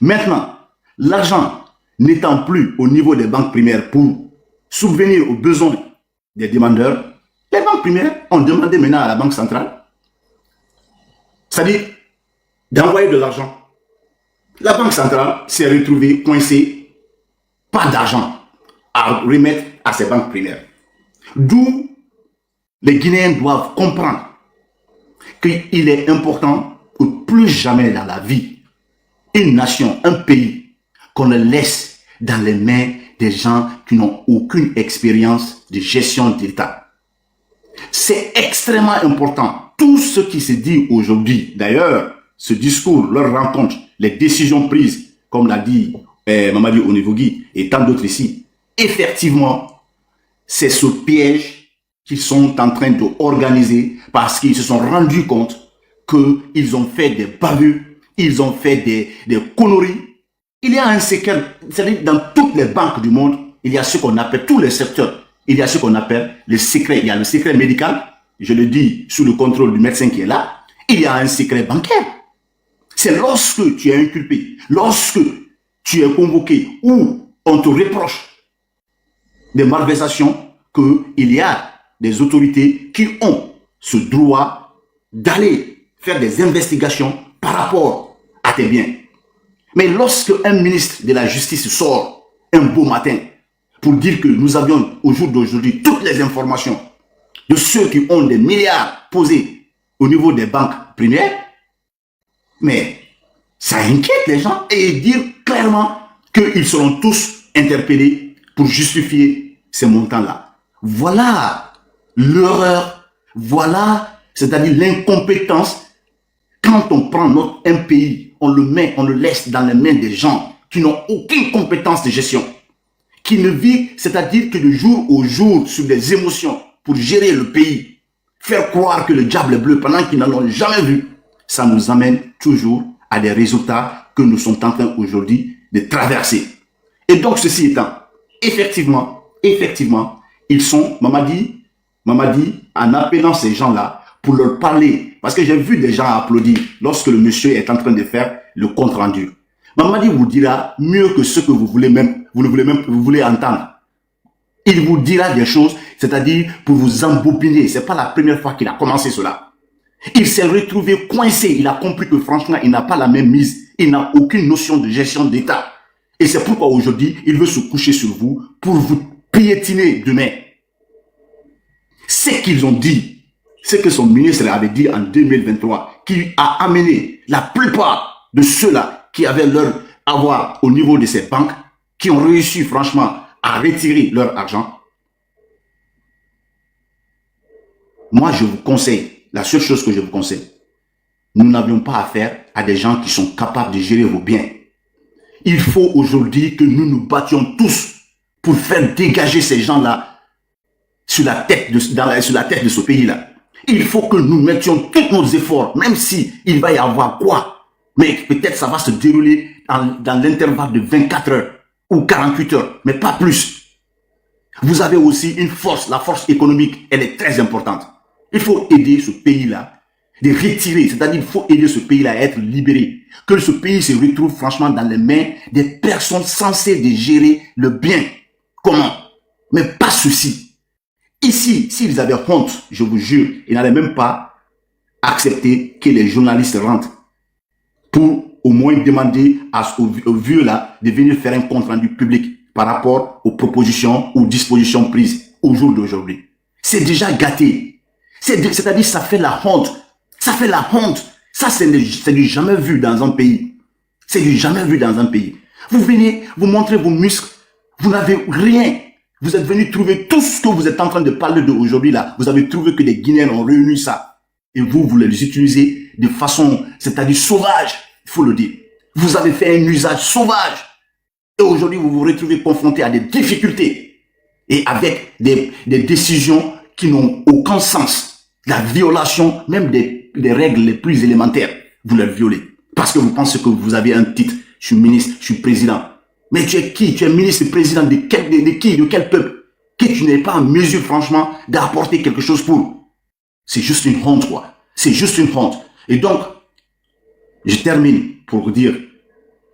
Maintenant, l'argent n'étant plus au niveau des banques primaires pour subvenir aux besoins des demandeurs, les banques primaires ont demandé maintenant à la Banque centrale, c'est-à-dire d'envoyer de l'argent. La Banque centrale s'est retrouvée coincée, pas d'argent à remettre à ces banques primaires. D'où les Guinéens doivent comprendre qu'il est important que plus jamais dans la vie, une nation, un pays, qu'on le laisse dans les mains des gens qui n'ont aucune expérience de gestion d'État. C'est extrêmement important. Tout ce qui se dit aujourd'hui, d'ailleurs, ce discours, leur rencontre, les décisions prises, comme l'a dit Mamadi Onevogui et tant d'autres ici, effectivement, c'est ce piège qu'ils sont en train d'organiser parce qu'ils se sont rendus compte qu'ils ont fait des bavures, ils ont fait des conneries. Il y a un secret, c'est-à-dire dans toutes les banques du monde, il y a ce qu'on appelle, tous les secteurs, il y a ce qu'on appelle le secret. Il y a le secret médical, je le dis sous le contrôle du médecin qui est là, il y a un secret bancaire. C'est lorsque tu es inculpé, lorsque tu es convoqué ou on te reproche des malversations qu'il y a des autorités qui ont ce droit d'aller faire des investigations par rapport à tes biens. Mais lorsque un ministre de la Justice sort un beau matin pour dire que nous avions au jour d'aujourd'hui toutes les informations de ceux qui ont des milliards posés au niveau des banques primaires, mais ça inquiète les gens et dire clairement qu'ils seront tous interpellés pour justifier ces montants-là. Voilà l'erreur, voilà, c'est-à-dire l'incompétence. Quand on prend un pays, on le laisse dans les mains des gens qui n'ont aucune compétence de gestion, qui ne vivent, c'est-à-dire que de jour au jour, sur des émotions, pour gérer le pays, faire croire que le diable est bleu pendant qu'ils n'en ont jamais vu, ça nous amène toujours à des résultats que nous sommes en train aujourd'hui de traverser. Et donc, ceci étant, effectivement, ils sont, Mamadi, en appelant ces gens-là pour leur parler, parce que j'ai vu des gens applaudir lorsque le monsieur est en train de faire le compte rendu. Mamadi vous dira mieux que ce que vous voulez entendre. Il vous dira des choses, c'est-à-dire pour vous embobiner. C'est pas la première fois qu'il a commencé cela. Il s'est retrouvé coincé. Il a compris que franchement, il n'a pas la même mise. Il n'a aucune notion de gestion d'État. Et c'est pourquoi aujourd'hui, il veut se coucher sur vous pour vous piétiner demain. Ce qu'ils ont dit, ce que son ministre avait dit en 2023, qui a amené la plupart de ceux-là qui avaient leur avoir au niveau de ces banques, qui ont réussi franchement à retirer leur argent. Moi, je vous conseille, la seule chose que je vous conseille, nous n'avions pas affaire à des gens qui sont capables de gérer vos biens. Il faut aujourd'hui que nous nous battions tous pour faire dégager ces gens-là sur la tête de ce pays-là. Il faut que nous mettions tous nos efforts, même si il va y avoir quoi. Mais peut-être ça va se dérouler dans l'intervalle de 24 heures ou 48 heures, mais pas plus. Vous avez aussi une force, la force économique, elle est très importante. Il faut aider ce pays-là, de retirer, c'est-à-dire il faut aider ce pays-là à être libéré. Que ce pays se retrouve franchement dans les mains des personnes censées de gérer le bien. Comment? Mais pas ceci. Ici, s'ils avaient honte, je vous jure, ils n'allaient même pas accepter que les journalistes rentrent pour au moins demander aux vieux là de venir faire un compte rendu public par rapport aux propositions ou dispositions prises au jour d'aujourd'hui. C'est déjà gâté. C'est-à-dire ça fait la honte. Ça fait la honte. Ça, c'est du jamais vu dans un pays. C'est du jamais vu dans un pays. Vous venez, vous montrez vos muscles, vous n'avez rien. Vous êtes venu trouver tout ce que vous êtes en train de parler d'aujourd'hui là. Vous avez trouvé que les Guinéens ont réuni ça. Et vous les utilisez de façon, c'est-à-dire sauvage, il faut le dire. Vous avez fait un usage sauvage. Et aujourd'hui, vous vous retrouvez confronté à des difficultés. Et avec des décisions qui n'ont aucun sens. La violation, même des règles les plus élémentaires, vous les violez. Parce que vous pensez que vous avez un titre. Je suis ministre, je suis président. Mais tu es qui? Tu es ministre et président de qui? De quel peuple? Que tu n'es pas en mesure, franchement, d'apporter quelque chose pour. C'est juste une honte, quoi. C'est juste une honte. Et donc, je termine pour vous dire,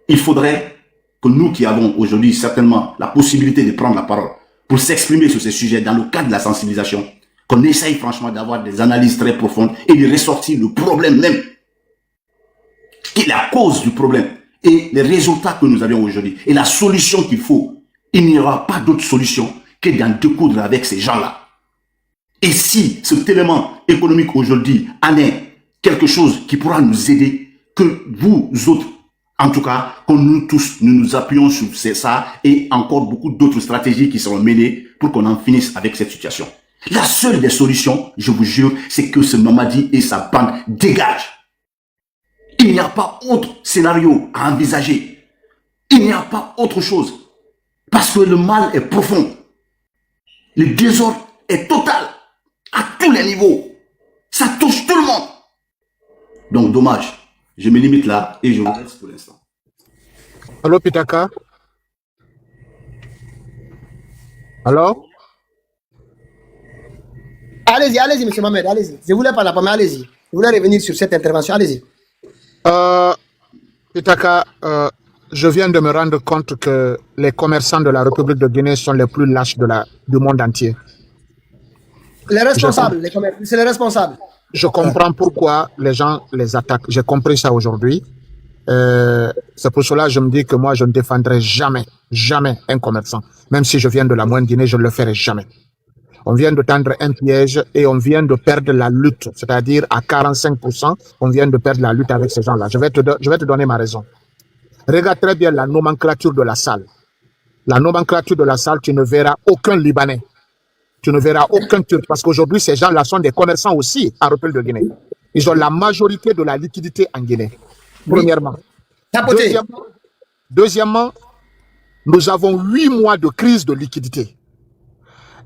il faudrait que nous qui avons aujourd'hui certainement la possibilité de prendre la parole pour s'exprimer sur ces sujets dans le cadre de la sensibilisation, qu'on essaye franchement d'avoir des analyses très profondes et de ressortir le problème même, qui est la cause du problème et les résultats que nous avions aujourd'hui et la solution qu'il faut. Il n'y aura pas d'autre solution que d'en découdre avec ces gens-là. Et si cet élément économique aujourd'hui en est quelque chose qui pourra nous aider, que vous autres, en tout cas, que nous tous, nous appuyons sur ça et encore beaucoup d'autres stratégies qui seront menées pour qu'on en finisse avec cette situation. La seule des solutions, je vous jure, c'est que ce Mamadi et sa bande dégagent. Il n'y a pas autre scénario à envisager. Il n'y a pas autre chose. Parce que le mal est profond. Le désordre est total. À tous les niveaux. Ça touche tout le monde. Donc, dommage. Je me limite là et je vous laisse pour l'instant. Allô, Pitaka? Allô? Allez-y, monsieur Mohamed, allez-y. Je voulais parler, mais allez-y. Je voulais revenir sur cette intervention, allez-y. Pitaka, je viens de me rendre compte que les commerçants de la République de Guinée sont les plus lâches du monde entier. Les responsables, c'est les responsables. Je comprends pourquoi les gens les attaquent. J'ai compris ça aujourd'hui. C'est pour cela que je me dis que moi, je ne défendrai jamais un commerçant. Même si je viens de la moindre Guinée, je ne le ferai jamais. On vient de tendre un piège et on vient de perdre la lutte. C'est-à-dire à 45%, on vient de perdre la lutte avec ces gens-là. Je vais te donner ma raison. Regarde très bien la nomenclature de la salle. La nomenclature de la salle, tu ne verras aucun Libanais. Tu ne verras aucun Turc. Parce qu'aujourd'hui, ces gens-là sont des commerçants aussi à République de Guinée. Ils ont la majorité de la liquidité en Guinée. Premièrement. Deuxièmement, nous avons 8 mois de crise de liquidité.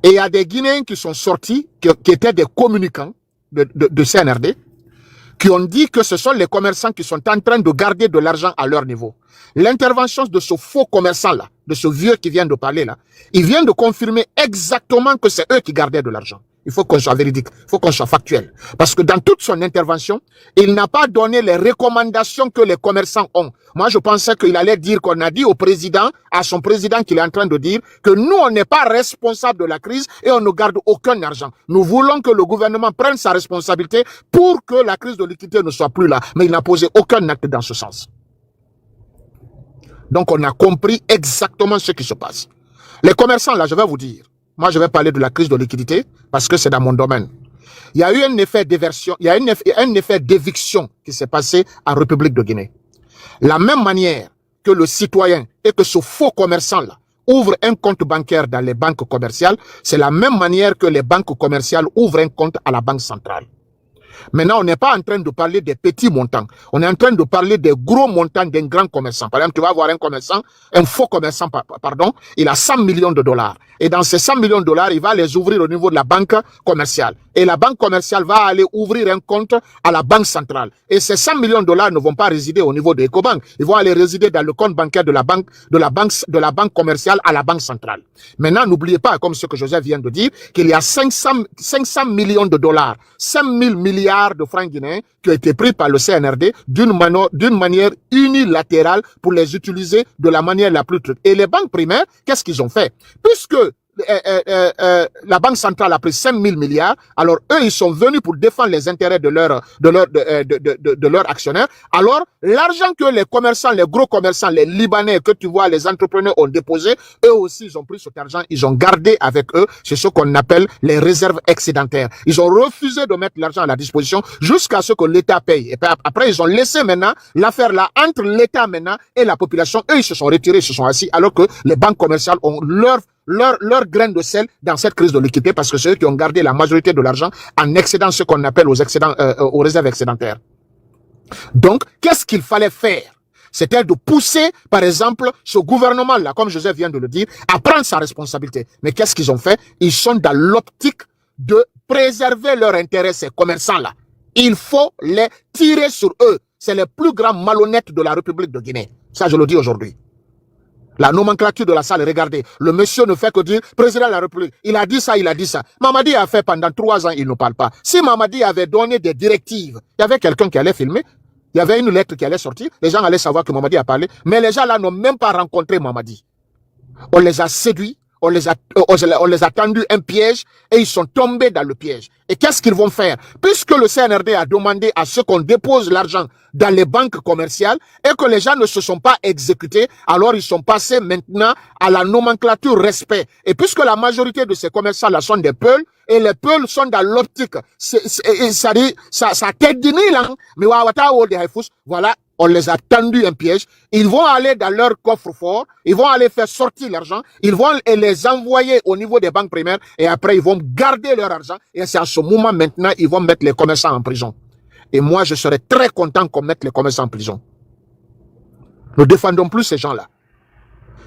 Et il y a des Guinéens qui sont sortis, qui étaient des communicants de CNRD, qui ont dit que ce sont les commerçants qui sont en train de garder de l'argent à leur niveau. L'intervention de ce faux commerçant-là, de ce vieux qui vient de parler là, il vient de confirmer exactement que c'est eux qui gardaient de l'argent. Il faut qu'on soit véridique, il faut qu'on soit factuel. Parce que dans toute son intervention, il n'a pas donné les recommandations que les commerçants ont. Moi, je pensais qu'il allait dire qu'on a dit au président, à son président qu'il est en train de dire, que nous, on n'est pas responsable de la crise et on ne garde aucun argent. Nous voulons que le gouvernement prenne sa responsabilité pour que la crise de liquidité ne soit plus là. Mais il n'a posé aucun acte dans ce sens. Donc, on a compris exactement ce qui se passe. Les commerçants, là, je vais vous dire, moi, je vais parler de la crise de liquidité parce que c'est dans mon domaine. Il y a eu un effet d'éversion, il y a un effet d'éviction qui s'est passé en République de Guinée. La même manière que le citoyen et que ce faux commerçant-là ouvre un compte bancaire dans les banques commerciales, c'est la même manière que les banques commerciales ouvrent un compte à la banque centrale. Maintenant, on n'est pas en train de parler des petits montants. On est en train de parler des gros montants d'un grand commerçant. Par exemple, tu vas avoir un commerçant, un faux commerçant, pardon, il a 100 millions de dollars. Et dans ces 100 millions de dollars, il va les ouvrir au niveau de la banque commerciale. Et la banque commerciale va aller ouvrir un compte à la banque centrale. Et ces 100 millions de dollars ne vont pas résider au niveau de Ecobank. Ils vont aller résider dans le compte bancaire de la banque commerciale à la banque centrale. Maintenant, n'oubliez pas, comme ce que Joseph vient de dire, qu'il y a 500 millions de dollars, 5 000 milliards de francs guinéens qui ont été pris par le CNRD d'une manière unilatérale pour les utiliser de la manière la plus truc. Et les banques primaires, qu'est-ce qu'ils ont fait? Puisque la Banque centrale a pris 5 000 milliards, alors eux, ils sont venus pour défendre les intérêts de leurs actionnaires. Alors, l'argent que les commerçants, les gros commerçants, les Libanais, que tu vois, les entrepreneurs ont déposé, eux aussi, ils ont pris cet argent, ils ont gardé avec eux, c'est ce qu'on appelle les réserves excédentaires. Ils ont refusé de mettre l'argent à la disposition jusqu'à ce que l'État paye. Et puis après, ils ont laissé maintenant l'affaire là entre l'État maintenant et la population. Eux, ils se sont retirés, ils se sont assis, alors que les banques commerciales ont leur grain de sel dans cette crise de liquidité, parce que c'est eux qui ont gardé la majorité de l'argent en excédent, ce qu'on appelle aux réserves excédentaires. Donc, qu'est-ce qu'il fallait faire? C'était de pousser, par exemple, ce gouvernement-là, comme Joseph vient de le dire, à prendre sa responsabilité. Mais qu'est-ce qu'ils ont fait? Ils sont dans l'optique de préserver leur intérêt, ces commerçants-là. Il faut les tirer sur eux. C'est les plus grands malhonnêtes de la République de Guinée. Ça, je le dis aujourd'hui. La nomenclature de la salle, regardez. Le monsieur ne fait que dire, président de la République, il a dit ça, il a dit ça. Mamadi a fait pendant 3 ans, il ne parle pas. Si Mamadi avait donné des directives, il y avait quelqu'un qui allait filmer, il y avait une lettre qui allait sortir, les gens allaient savoir que Mamadi a parlé, mais les gens là n'ont même pas rencontré Mamadi. On les a séduits, on les a tendu un piège et ils sont tombés dans le piège. Et qu'est-ce qu'ils vont faire? Puisque le CNRD a demandé à ce qu'on dépose l'argent dans les banques commerciales et que les gens ne se sont pas exécutés, alors ils sont passés maintenant à la nomenclature respect. Et puisque la majorité de ces commerçants-là sont des peuls, et les peuls sont dans l'optique, ça tête d'ini là, mais voilà, on les a tendu un piège. Ils vont aller dans leur coffre-fort, ils vont aller faire sortir l'argent, ils vont les envoyer au niveau des banques primaires et après ils vont garder leur argent et c'est à ce moment maintenant ils vont mettre les commerçants en prison. Et moi je serais très content qu'on mette les commerçants en prison. Ne défendons plus ces gens-là.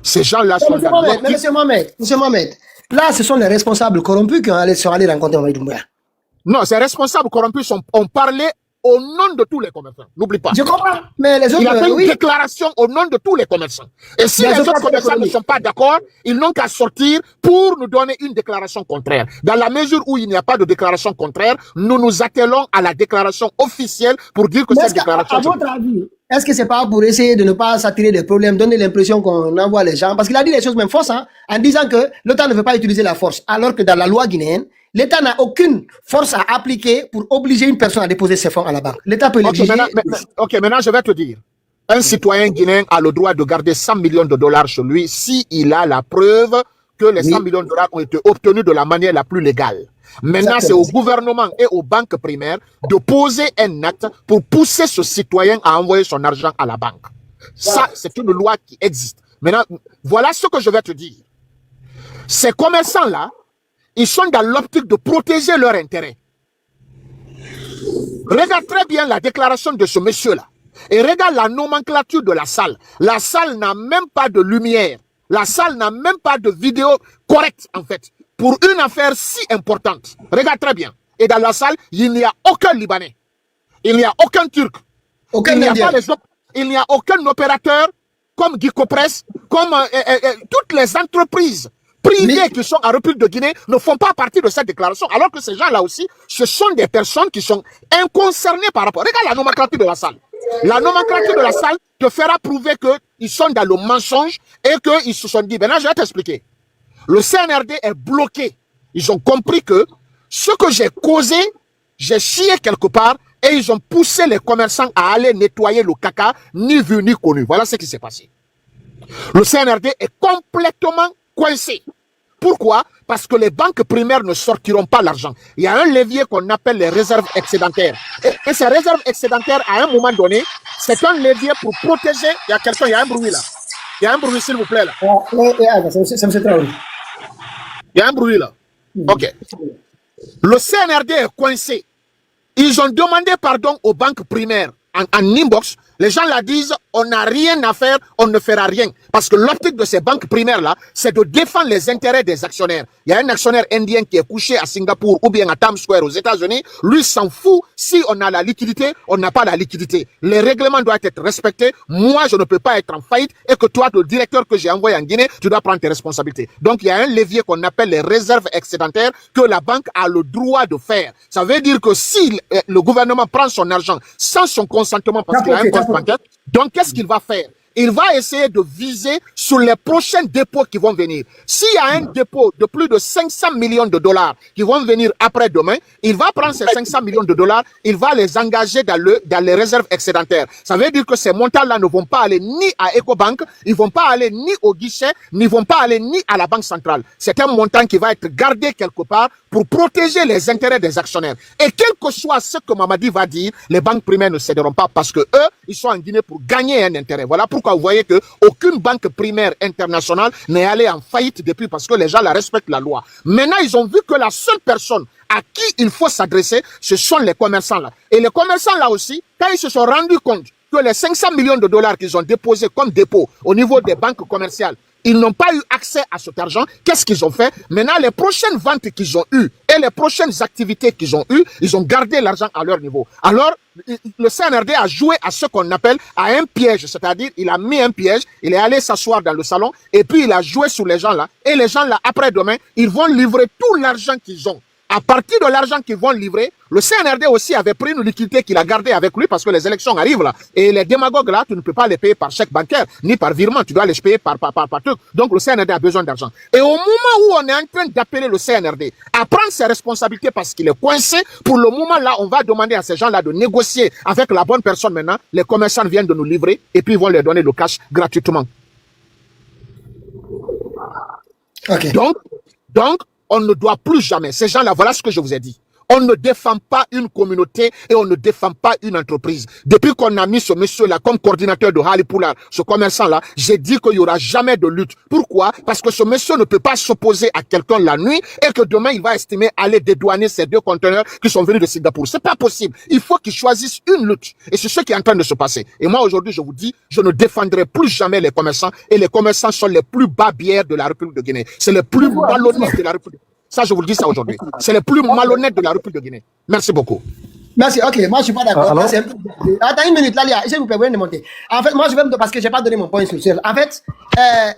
Ces gens-là sont dans Monsieur Mohamed, là ce sont les responsables corrompus qui sont allés rencontrer Mamadi Doumbouya. Non, ces responsables corrompus ont parlé au nom de tous les commerçants. N'oublie pas. Je comprends, mais les autres... Il a fait une déclaration au nom de tous les commerçants. Et si les autres commerçants ne sont pas d'accord, ils n'ont qu'à sortir pour nous donner une déclaration contraire. Dans la mesure où il n'y a pas de déclaration contraire, nous nous attelons à la déclaration officielle pour dire que cette déclaration... À votre avis, est-ce que c'est pas pour essayer de ne pas s'attirer des problèmes, donner l'impression qu'on envoie les gens? Parce qu'il a dit les choses même fausses, hein, en disant que l'État ne veut pas utiliser la force, alors que dans la loi guinéenne, l'État n'a aucune force à appliquer pour obliger une personne à déposer ses fonds à la banque. L'État peut l'exiger. Maintenant, je vais te dire. Un citoyen guinéen a le droit de garder 100 millions de dollars chez lui s'il a la preuve que les 100 millions de dollars ont été obtenus de la manière la plus légale. Maintenant, c'est au gouvernement et aux banques primaires de poser un acte pour pousser ce citoyen à envoyer son argent à la banque. Ça, c'est une loi qui existe. Maintenant, voilà ce que je vais te dire. Ces commerçants-là, ils sont dans l'optique de protéger leur intérêt. Regarde très bien la déclaration de ce monsieur-là. Et regarde la nomenclature de la salle. La salle n'a même pas de lumière. La salle n'a même pas de vidéo correcte, en fait. Pour une affaire si importante. Regarde très bien. Et dans la salle, il n'y a aucun Libanais. Il n'y a aucun Turc. Il n'y a aucun opérateur comme Guico Press, comme toutes les entreprises privés qui sont en République de Guinée ne font pas partie de cette déclaration, alors que ces gens-là aussi, ce sont des personnes qui sont inconcernées par rapport. Regarde la nomenclature de la salle. La nomenclature de la salle te fera prouver qu'ils sont dans le mensonge et qu'ils se sont dit, maintenant je vais t'expliquer. Le CNRD est bloqué. Ils ont compris que ce que j'ai causé, j'ai chié quelque part et ils ont poussé les commerçants à aller nettoyer le caca, ni vu ni connu. Voilà ce qui s'est passé. Le CNRD est complètement coincé. Pourquoi? Parce que les banques primaires ne sortiront pas l'argent. Il y a un levier qu'on appelle les réserves excédentaires. Et ces réserves excédentaires, à un moment donné, c'est un levier pour protéger... Il y a quelqu'un, il y a un bruit là. Il y a un bruit, s'il vous plaît, là. Il y a un bruit là. Ok. Le CNRD est coincé. Ils ont demandé pardon aux banques primaires en inbox. Les gens la disent, on n'a rien à faire, on ne fera rien. Parce que l'optique de ces banques primaires-là, c'est de défendre les intérêts des actionnaires. Il y a un actionnaire indien qui est couché à Singapour ou bien à Times Square aux États-Unis. Lui s'en fout. Si on a la liquidité, on n'a pas la liquidité. Les règlements doivent être respectés. Moi, je ne peux pas être en faillite et que toi, le directeur que j'ai envoyé en Guinée, tu dois prendre tes responsabilités. Donc, il y a un levier qu'on appelle les réserves excédentaires que la banque a le droit de faire. Ça veut dire que si le gouvernement prend son argent sans son consentement parce qu'il a un compte bancaire, donc qu'est-ce qu'il va faire? il va essayer de viser sur les prochains dépôts qui vont venir. S'il y a un dépôt de plus de 500 millions de dollars qui vont venir après-demain, il va prendre ces 500 millions de dollars, il va les engager dans les réserves excédentaires. Ça veut dire que ces montants-là ne vont pas aller ni à EcoBank, ils vont pas aller ni au guichet, ni vont pas aller ni à la banque centrale. C'est un montant qui va être gardé quelque part pour protéger les intérêts des actionnaires. Et quel que soit ce que Mamadi va dire, les banques primaires ne céderont pas parce que eux, ils sont en Guinée pour gagner un intérêt. Voilà pourquoi vous voyez que aucune banque primaire internationale n'est allée en faillite depuis parce que les gens la respectent la loi. Maintenant, ils ont vu que la seule personne à qui il faut s'adresser, ce sont les commerçants là. Et les commerçants là aussi, quand ils se sont rendus compte que les 500 millions de dollars qu'ils ont déposés comme dépôt au niveau des banques commerciales, ils n'ont pas eu accès à cet argent. Qu'est-ce qu'ils ont fait? Maintenant, les prochaines ventes qu'ils ont eues et les prochaines activités qu'ils ont eues, ils ont gardé l'argent à leur niveau. Alors, le CNRD a joué à ce qu'on appelle à un piège, c'est-à-dire il a mis un piège, il est allé s'asseoir dans le salon et puis il a joué sur les gens là. Et les gens là, après-demain, ils vont livrer tout l'argent qu'ils ont. À partir de l'argent qu'ils vont livrer, le CNRD aussi avait pris une liquidité qu'il a gardée avec lui parce que les élections arrivent là. Et les démagogues là, tu ne peux pas les payer par chèque bancaire, ni par virement, tu dois les payer par truc. Donc le CNRD a besoin d'argent. Et au moment où on est en train d'appeler le CNRD à prendre ses responsabilités parce qu'il est coincé, pour le moment là, on va demander à ces gens-là de négocier avec la bonne personne maintenant. Les commerçants viennent de nous livrer et puis ils vont leur donner le cash gratuitement. Ok. Donc, on ne doit plus jamais, ces gens-là, voilà ce que je vous ai dit. On ne défend pas une communauté et on ne défend pas une entreprise. Depuis qu'on a mis ce monsieur-là comme coordinateur de Halipoula, ce commerçant-là, j'ai dit qu'il n'y aura jamais de lutte. Pourquoi? Parce que ce monsieur ne peut pas s'opposer à quelqu'un la nuit et que demain, il va estimer aller dédouaner ces 2 conteneurs qui sont venus de Singapour. C'est pas possible. Il faut qu'il choisisse une lutte. Et c'est ce qui est en train de se passer. Et moi, aujourd'hui, je vous dis, je ne défendrai plus jamais les commerçants. Et les commerçants sont les plus bas bières de la République de Guinée. C'est les plus malhonnêtes de la République. Ça, je vous le dis ça aujourd'hui. C'est le plus malhonnête de la République de Guinée. Merci beaucoup. Merci, ok, moi je suis pas d'accord. Attends une minute, là, s'il vous plaît, vous pouvez me monter. En fait, moi je vais me parce que j'ai pas donné mon point sur. En fait,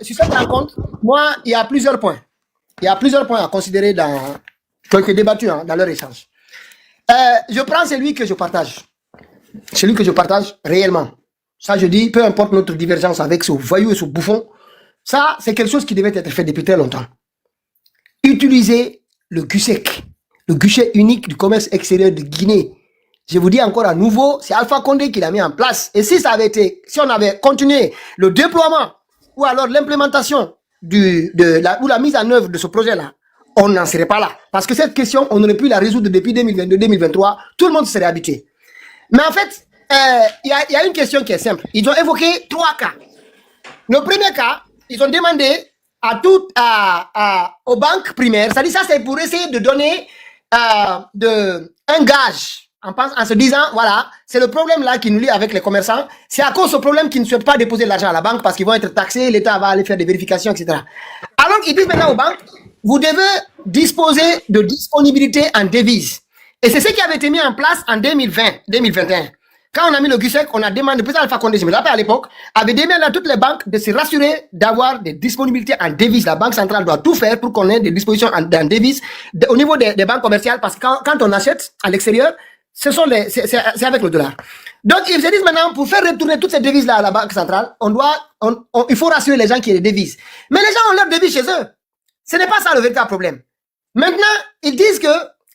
sur cette rencontre, moi, il y a plusieurs points. Il y a plusieurs points à considérer dans quelques débattus dans leur échange. Je prends celui que je partage. Celui que je partage réellement. Ça, je dis, peu importe notre divergence avec ce voyou et ce bouffon, ça, c'est quelque chose qui devait être fait depuis très longtemps. Utiliser le GUSEC, le guichet unique du commerce extérieur de Guinée. Je vous dis encore à nouveau, c'est Alpha Condé qui l'a mis en place. Et si ça avait été, si on avait continué le déploiement ou alors l'implémentation ou la mise en œuvre de ce projet-là, on n'en serait pas là. Parce que cette question, on aurait pu la résoudre depuis 2022-2023. Tout le monde serait habitué. Mais en fait, il y a une question qui est simple. Ils ont évoqué 3 cas. Le premier cas, ils ont demandé aux banques primaires, c'est-à-dire ça c'est pour essayer de donner un gage en se disant, voilà, c'est le problème là qui nous lie avec les commerçants, c'est à cause de ce problème qu'ils ne souhaitent pas déposer l'argent à la banque parce qu'ils vont être taxés, l'État va aller faire des vérifications, etc. Alors ils disent maintenant aux banques, vous devez disposer de disponibilité en devises. Et c'est ce qui avait été mis en place en 2020-2021. Quand on a mis le GUSEC, on a demandé, le président Alpha Condé, je me rappelle à l'époque, avait demandé à toutes les banques de se rassurer d'avoir des disponibilités en devises. La Banque centrale doit tout faire pour qu'on ait des dispositions en devises au niveau des banques commerciales, parce que quand on achète à l'extérieur, c'est avec le dollar. Donc, ils se disent maintenant, pour faire retourner toutes ces devises-là à la Banque centrale, il faut rassurer les gens qui ont des devises. Mais les gens ont leurs devises chez eux. Ce n'est pas ça le véritable problème. Maintenant, ils disent que,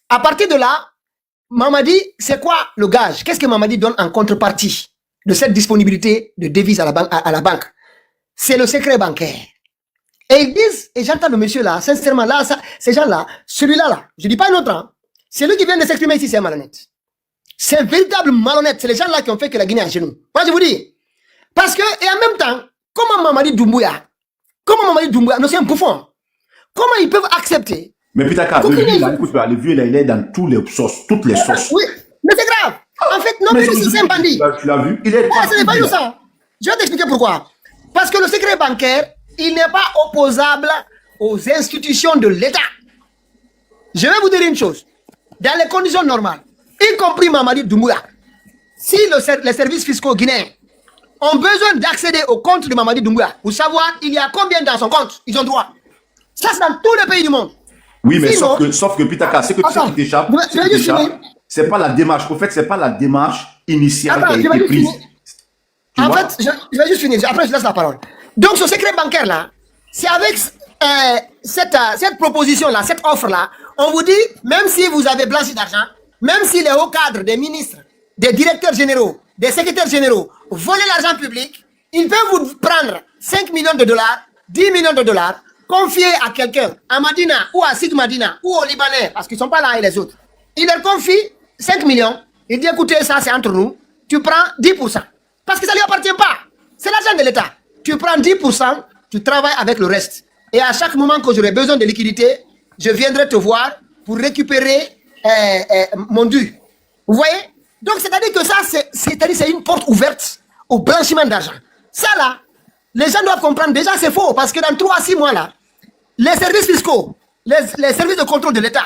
à partir de là, Mamadi, c'est quoi le gage? Qu'est-ce que Mamadi donne en contrepartie de cette disponibilité de devises à la banque? C'est le secret bancaire. Et ils disent, et j'entends le monsieur là, sincèrement, là, ces gens-là, celui-là, là, je dis pas un autre, hein, c'est lui qui vient de s'exprimer ici, c'est un malhonnête. C'est un véritable malhonnête. C'est les gens-là qui ont fait que la Guinée est à genoux. Moi, je vous dis. Parce que, et en même temps, comment Mamadi Doumbouya, non, c'est un bouffon. Comment ils peuvent accepter? Mais Pitaka, le vieux, là, il est dans toutes les sauces. Oui, mais c'est grave. En fait, non, mais c'est un bandit. Tu l'as vu? Il est c'est pas ça. Je vais t'expliquer pourquoi. Parce que le secret bancaire, il n'est pas opposable aux institutions de l'État. Je vais vous dire une chose. Dans les conditions normales, y compris Mamadi Doumbouya, si les services fiscaux guinéens ont besoin d'accéder au compte de Mamadi Doumbouya, pour savoir il y a combien dans son compte, ils ont droit. Ça, c'est dans tous les pays du monde. Oui, mais sauf que Pitaka, c'est que tu sais qui t'échappe, c'est pas la démarche. En fait, c'est pas la démarche initiale qui a été prise. En fait, je vais juste finir. Après, je laisse la parole. Donc, ce secret bancaire là, c'est avec cette proposition là, cette offre là, on vous dit, même si vous avez blanchi d'argent, même si les hauts cadres, des ministres, des directeurs généraux, des secrétaires généraux volent l'argent public, ils peuvent vous prendre 5 millions de dollars, 10 millions de dollars, confier à quelqu'un, à Madina ou à Sid Madina ou au Libanais, parce qu'ils ne sont pas là et les autres. Ils leur confient 5 millions, ils disent écoutez, ça c'est entre nous, tu prends 10%. Parce que ça ne lui appartient pas. C'est l'argent de l'État. Tu prends 10%, tu travailles avec le reste. Et à chaque moment que j'aurai besoin de liquidité, je viendrai te voir pour récupérer mon dû. Vous voyez? Donc, c'est-à-dire que ça, c'est une porte ouverte au blanchiment d'argent. Ça, là, les gens doivent comprendre. Déjà, c'est faux. Parce que dans 3 à 6 mois, là, les services fiscaux, les services de contrôle de l'État,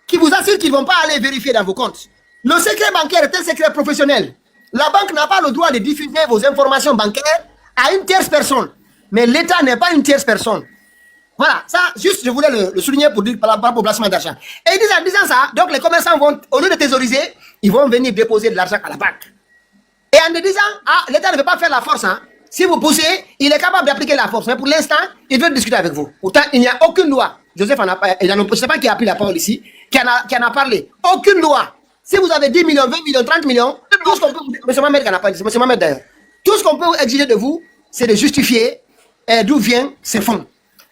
qui vous assurent qu'ils ne vont pas aller vérifier dans vos comptes. Le secret bancaire est un secret professionnel. La banque n'a pas le droit de diffuser vos informations bancaires à une tierce personne. Mais l'État n'est pas une tierce personne. Voilà, ça, juste, je voulais le souligner pour dire par rapport au placement d'argent. Et en disant ça, donc les commerçants vont, au lieu de thésauriser, ils vont venir déposer de l'argent à la banque. Et en disant, l'État ne veut pas faire la force, hein. Si vous poussez, il est capable d'appliquer la force. Mais pour l'instant, il veut discuter avec vous. Pourtant, il n'y a aucune loi. Joseph je ne sais pas qui a pris la parole ici, qui en a parlé. Aucune loi. Si vous avez 10 millions, 20 millions, 30 millions, tout ce qu'on peut, M. Mohamed qui en a parlé, M. Mohamed d'ailleurs, tout ce qu'on peut exiger de vous, c'est de justifier d'où viennent ces fonds.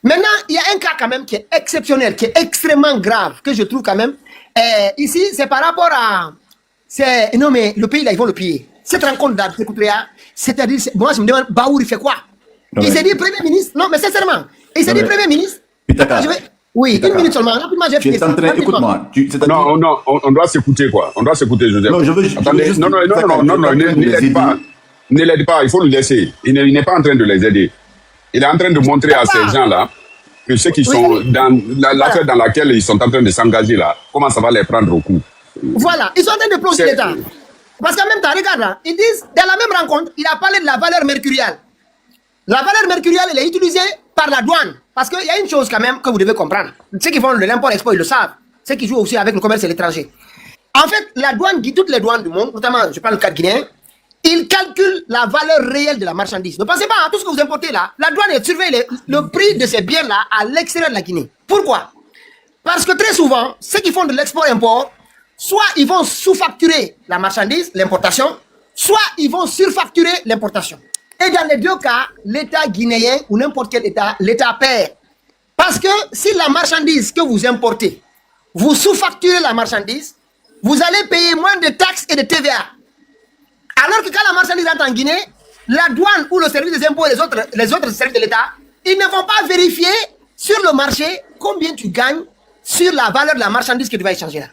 Maintenant, il y a un cas quand même qui est exceptionnel, qui est extrêmement grave, que je trouve quand même. Ici, c'est par rapport à... Non mais le pays là, ils vont le piller. Cette rencontre d'Abdelkoutria, c'est-à-dire, moi je me demande, Baour il fait quoi? Il s'est dit Premier ministre, non mais sincèrement, il s'est dit Premier ministre. Oui, une minute seulement, rapidement j'ai fini. Écoute-moi. Non, on doit s'écouter quoi. On doit s'écouter, Joseph. Non, je veux juste... Non, ne l'aide pas, il faut le laisser. Il n'est pas en train de les aider. Il est en train de montrer à ces gens-là que ceux qui sont dans l'affaire dans laquelle ils sont en train de s'engager là, comment ça va les prendre au coup. Voilà, ils sont en train de plonger l'État. Parce qu'en même temps, regarde là, ils disent, dans la même rencontre, il a parlé de la valeur mercuriale. La valeur mercuriale, elle est utilisée par la douane. Parce qu'il y a une chose quand même que vous devez comprendre. Ceux qui font de l'import-export, ils le savent. Ceux qui jouent aussi avec le commerce et l'étranger. En fait, la douane, toutes les douanes du monde, notamment, je parle du cas guinéen, ils calculent la valeur réelle de la marchandise. Ne pensez pas à tout ce que vous importez là. La douane surveille le prix de ces biens-là à l'extérieur de la Guinée. Pourquoi? Parce que très souvent, ceux qui font de l'export-import, soit ils vont sous-facturer la marchandise, l'importation, soit ils vont surfacturer l'importation. Et dans les deux cas, l'État guinéen ou n'importe quel État, l'État perd. Parce que si la marchandise que vous importez, vous sous-facturez la marchandise, vous allez payer moins de taxes et de TVA. Alors que quand la marchandise entre en Guinée, la douane ou le service des impôts et les autres services de l'État, ils ne vont pas vérifier sur le marché combien tu gagnes sur la valeur de la marchandise que tu vas échanger là.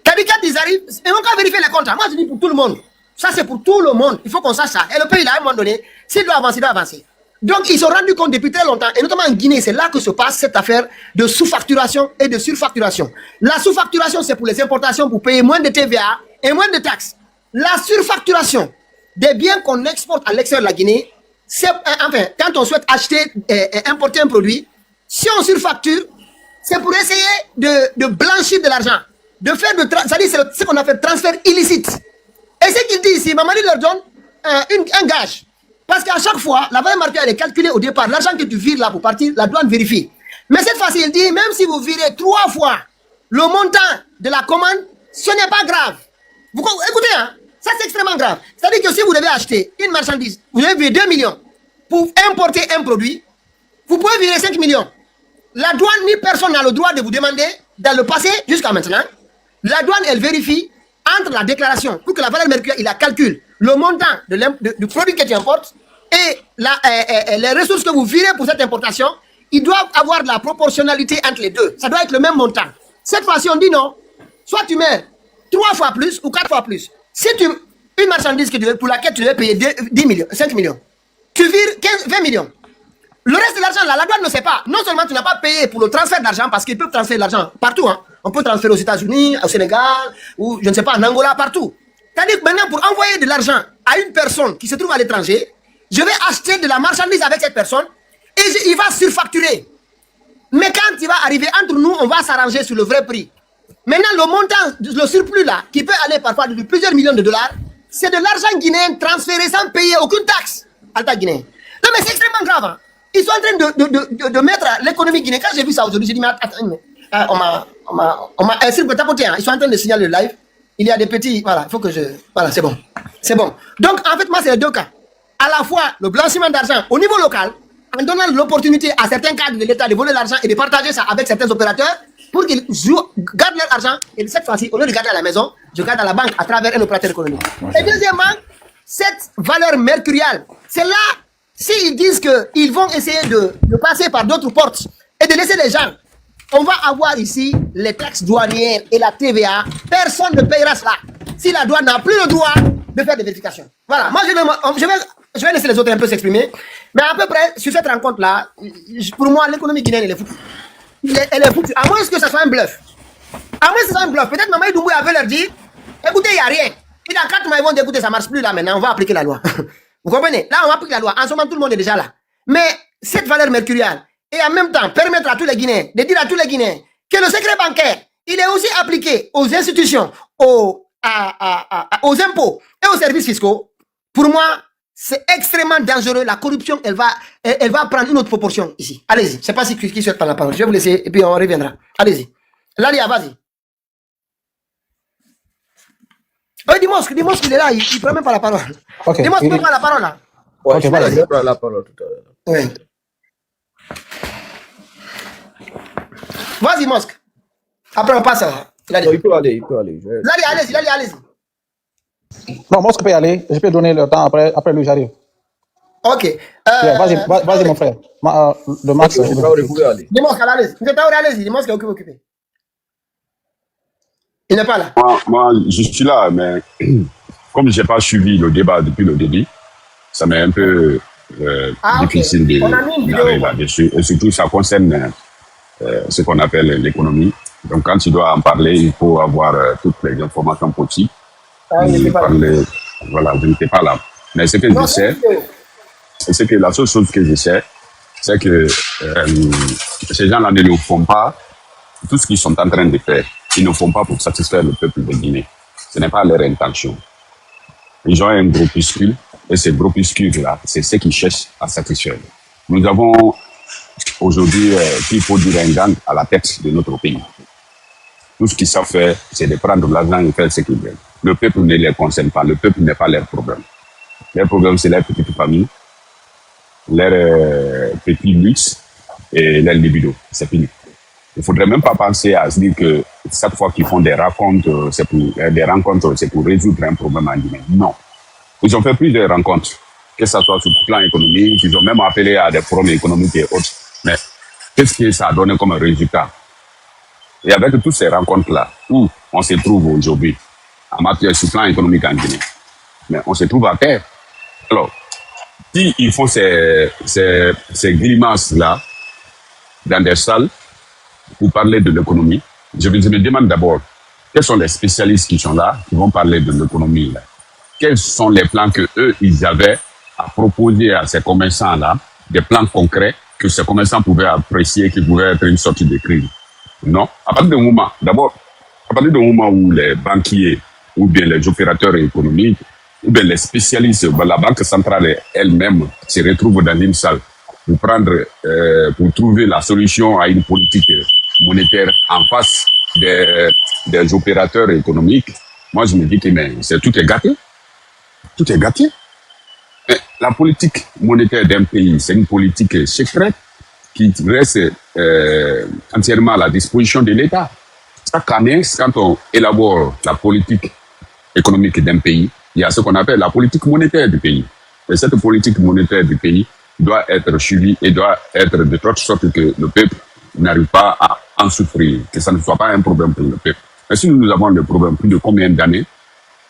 C'est-à-dire quand ils arrivent, ils vont pas vérifier les comptes. Moi je dis pour tout le monde. Ça c'est pour tout le monde. Il faut qu'on sache ça. Et le pays là, à un moment donné, s'il doit avancer, il doit avancer. Donc ils se sont rendus compte depuis très longtemps, et notamment en Guinée, c'est là que se passe cette affaire de sous-facturation et de surfacturation. La sous-facturation, c'est pour les importations, pour payer moins de TVA et moins de taxes. La surfacturation des biens qu'on exporte à l'extérieur de la Guinée, c'est, enfin, quand on souhaite acheter et importer un produit, si on surfacture, c'est pour essayer de blanchir de l'argent, de faire c'est-à-dire c'est ce qu'on appelle transfert illicite. Et ce qu'il dit ici, Mamadi leur donne un gage. Parce qu'à chaque fois, la valeur marquée est calculée au départ. L'argent que tu vires là pour partir, la douane vérifie. Mais cette fois-ci, il dit, même si vous virez 3 fois le montant de la commande, ce n'est pas grave. Vous écoutez, hein? Ça c'est extrêmement grave. C'est-à-dire que si vous devez acheter une marchandise, vous devez virer 2 millions pour importer un produit, vous pouvez virer 5 millions. La douane, ni personne n'a le droit de vous demander, dans le passé jusqu'à maintenant, la douane, elle vérifie entre la déclaration, pour que la valeur mercurielle, il la calcule, le montant du produit que tu importes et les ressources que vous virez pour cette importation, ils doivent avoir de la proportionnalité entre les deux. Ça doit être le même montant. Cette fois-ci, on dit non. Soit tu mets 3 fois plus ou 4 fois plus. Si une marchandise pour laquelle tu devais payer 10 millions, 5 millions, tu vires 20 millions. Le reste de l'argent, là, la douane ne sait pas. Non seulement tu n'as pas payé pour le transfert d'argent, parce qu'ils peuvent transférer l'argent partout. Hein. On peut transférer aux États-Unis, au Sénégal, ou je ne sais pas, en Angola, partout. C'est-à-dire que maintenant, pour envoyer de l'argent à une personne qui se trouve à l'étranger, je vais acheter de la marchandise avec cette personne et il va surfacturer. Mais quand il va arriver entre nous, on va s'arranger sur le vrai prix. Maintenant, le montant, le surplus là, qui peut aller parfois de plusieurs millions de dollars, c'est de l'argent guinéen transféré sans payer aucune taxe à l'État guinéen. Non, mais c'est extrêmement grave. Hein. Ils sont en train de mettre l'économie guinéenne. Quand j'ai vu ça aujourd'hui, j'ai dit, mais attends, on m'a ils sont en train de signaler le live. Il y a des petits, voilà, il faut que je... Voilà, c'est bon. C'est bon. Donc, en fait, moi, c'est les deux cas. À la fois, le blanchiment d'argent au niveau local, en donnant l'opportunité à certains cadres de l'État de voler l'argent et de partager ça avec certains opérateurs pour qu'ils gardent leur argent. Et cette fois-ci, au lieu de garder à la maison, je garde à la banque à travers un opérateur économique. Et deuxièmement, cette valeur mercuriale, c'est là, s'ils disent qu'ils vont essayer de passer par d'autres portes et de laisser les gens, on va avoir ici les taxes douanières et la TVA. Personne ne payera cela si la douane n'a plus le droit de faire des vérifications. Voilà, moi je vais laisser les autres un peu s'exprimer. Mais à peu près, sur cette rencontre-là, pour moi, l'économie guinéenne, elle est foutue. Elle est foutue. À moins que ce soit un bluff. À moins que ce soit un bluff. Peut-être Mamadou Doumbouya avait leur dit, écoutez, il n'y a rien. Et dans 4 mois, ils vont dire, écoutez, ça ne marche plus là maintenant, on va appliquer la loi. Vous comprenez? Là, on va appliquer la loi. En ce moment, tout le monde est déjà là. Mais cette valeur mercuriale, et en même temps, permettre à tous les Guinéens, de dire à tous les Guinéens, que le secret bancaire, il est aussi appliqué aux institutions, aux impôts et aux services fiscaux, pour moi, c'est extrêmement dangereux. La corruption, elle va prendre une autre proportion ici. Allez-y. Je ne sais pas si qui souhaite prendre la parole. Je vais vous laisser et puis on reviendra. Allez-y. Lalia, vas-y. Oui, dis-moi qu'il est là. Il ne prend même pas la parole. Okay. Dis-moi qu'il prend la parole là. Ouais, ok, voilà, je vais prendre la parole tout à l'heure. Oui. Vas-y, Mosque. Après, on passe à... Non, il peut aller. Allez-y. Non, moi, je peux y aller. Je peux donner le temps après lui, j'arrive. Ok. Vas-y, mon frère. Le Max. Okay, vous pouvez aller. Dis-moi qu'elle allez-y. Allez-y. Dis-moi qu'elle est occupé. Il n'est pas là. Moi, je suis là, mais comme je n'ai pas suivi le débat depuis le début, ça m'est un peu difficile d'aller là-dessus. Et surtout, ça concerne ce qu'on appelle l'économie. Donc, quand tu dois en parler, il faut avoir toutes les informations possibles. Voilà, je n'étais pas là. Mais ce que je sais, c'est que la seule chose que je sais, c'est que ces gens-là ne le font pas. Tout ce qu'ils sont en train de faire, ils ne font pas pour satisfaire le peuple de Guinée. Ce n'est pas leur intention. Ils ont un groupuscule, et ces groupuscules-là, c'est ce qu'ils cherchent à satisfaire. Nous avons aujourd'hui, qu'il faut dire un gang à la tête de notre pays. Tout ce qu'ils savent faire, c'est de prendre l'argent et faire ce qu'ils veulent. Le peuple ne les concerne pas. Le peuple n'est pas leur problème. Leur problème, c'est leur petite famille, leur petit luxe et leur libido. C'est fini. Il ne faudrait même pas penser à se dire que chaque fois qu'ils font des rencontres, c'est pour résoudre un problème en Guinée. Non. Ils ont fait plusieurs rencontres, que ce soit sur le plan économique, ils ont même appelé à des forums économiques et autres. Mais qu'est-ce que ça a donné comme résultat? Et avec toutes ces rencontres-là, où on se trouve aujourd'hui, en matière sur le plan économique en Guinée, mais on se trouve à terre. Alors, si ils font ces grimaces-là dans des salles pour parler de l'économie, je me demande d'abord, quels sont les spécialistes qui sont là, qui vont parler de l'économie là? Quels sont les plans que eux ils avaient à proposer à ces commerçants-là, des plans concrets que ces commerçants pouvaient apprécier, qui pouvaient être une sorte de crise? Non. À partir du moment, d'abord, à partir du moment où les banquiers ou bien les opérateurs économiques ou bien les spécialistes, la Banque centrale elle-même se retrouvent dans une salle pour pour trouver la solution à une politique monétaire en face des opérateurs économiques, moi je me dis que tout est gâté. Tout est gâté. Mais la politique monétaire d'un pays, c'est une politique secrète qui reste entièrement à la disposition de l'État. Chaque année, quand on élabore la politique économique d'un pays, il y a ce qu'on appelle la politique monétaire du pays. Et cette politique monétaire du pays doit être suivie et doit être de toute sorte que le peuple n'arrive pas à en souffrir, que ça ne soit pas un problème pour le peuple. Mais si nous avons le problème plus de combien d'années,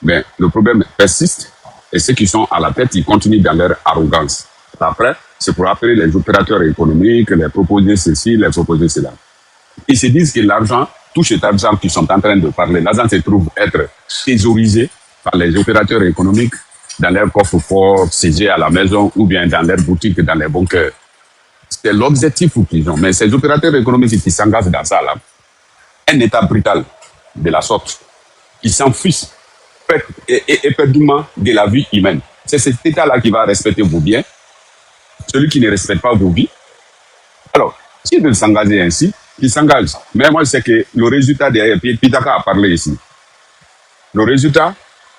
mais le problème persiste et ceux qui sont à la tête, ils continuent dans leur arrogance. Après, c'est pour appeler les opérateurs économiques, les proposer ceci, les proposer cela. Ils se disent que l'argent, tout cet argent qu'ils sont en train de parler, l'argent se trouve être thésaurisé par les opérateurs économiques dans leur coffre-fort, siégé à la maison ou bien dans leur boutique, dans les bunkers. C'est l'objectif qu'ils ont. Mais ces opérateurs économiques qui s'engagent dans ça, là, un état brutal de la sorte, ils s'en fichent éperdument de la vie humaine. C'est cet État-là qui va respecter vos biens. Celui qui ne respecte pas vos vies. Alors, s'il veut s'engager ainsi, il s'engage. Mais moi, je sais que le résultat derrière, Pitaka a parlé ici. Le résultat,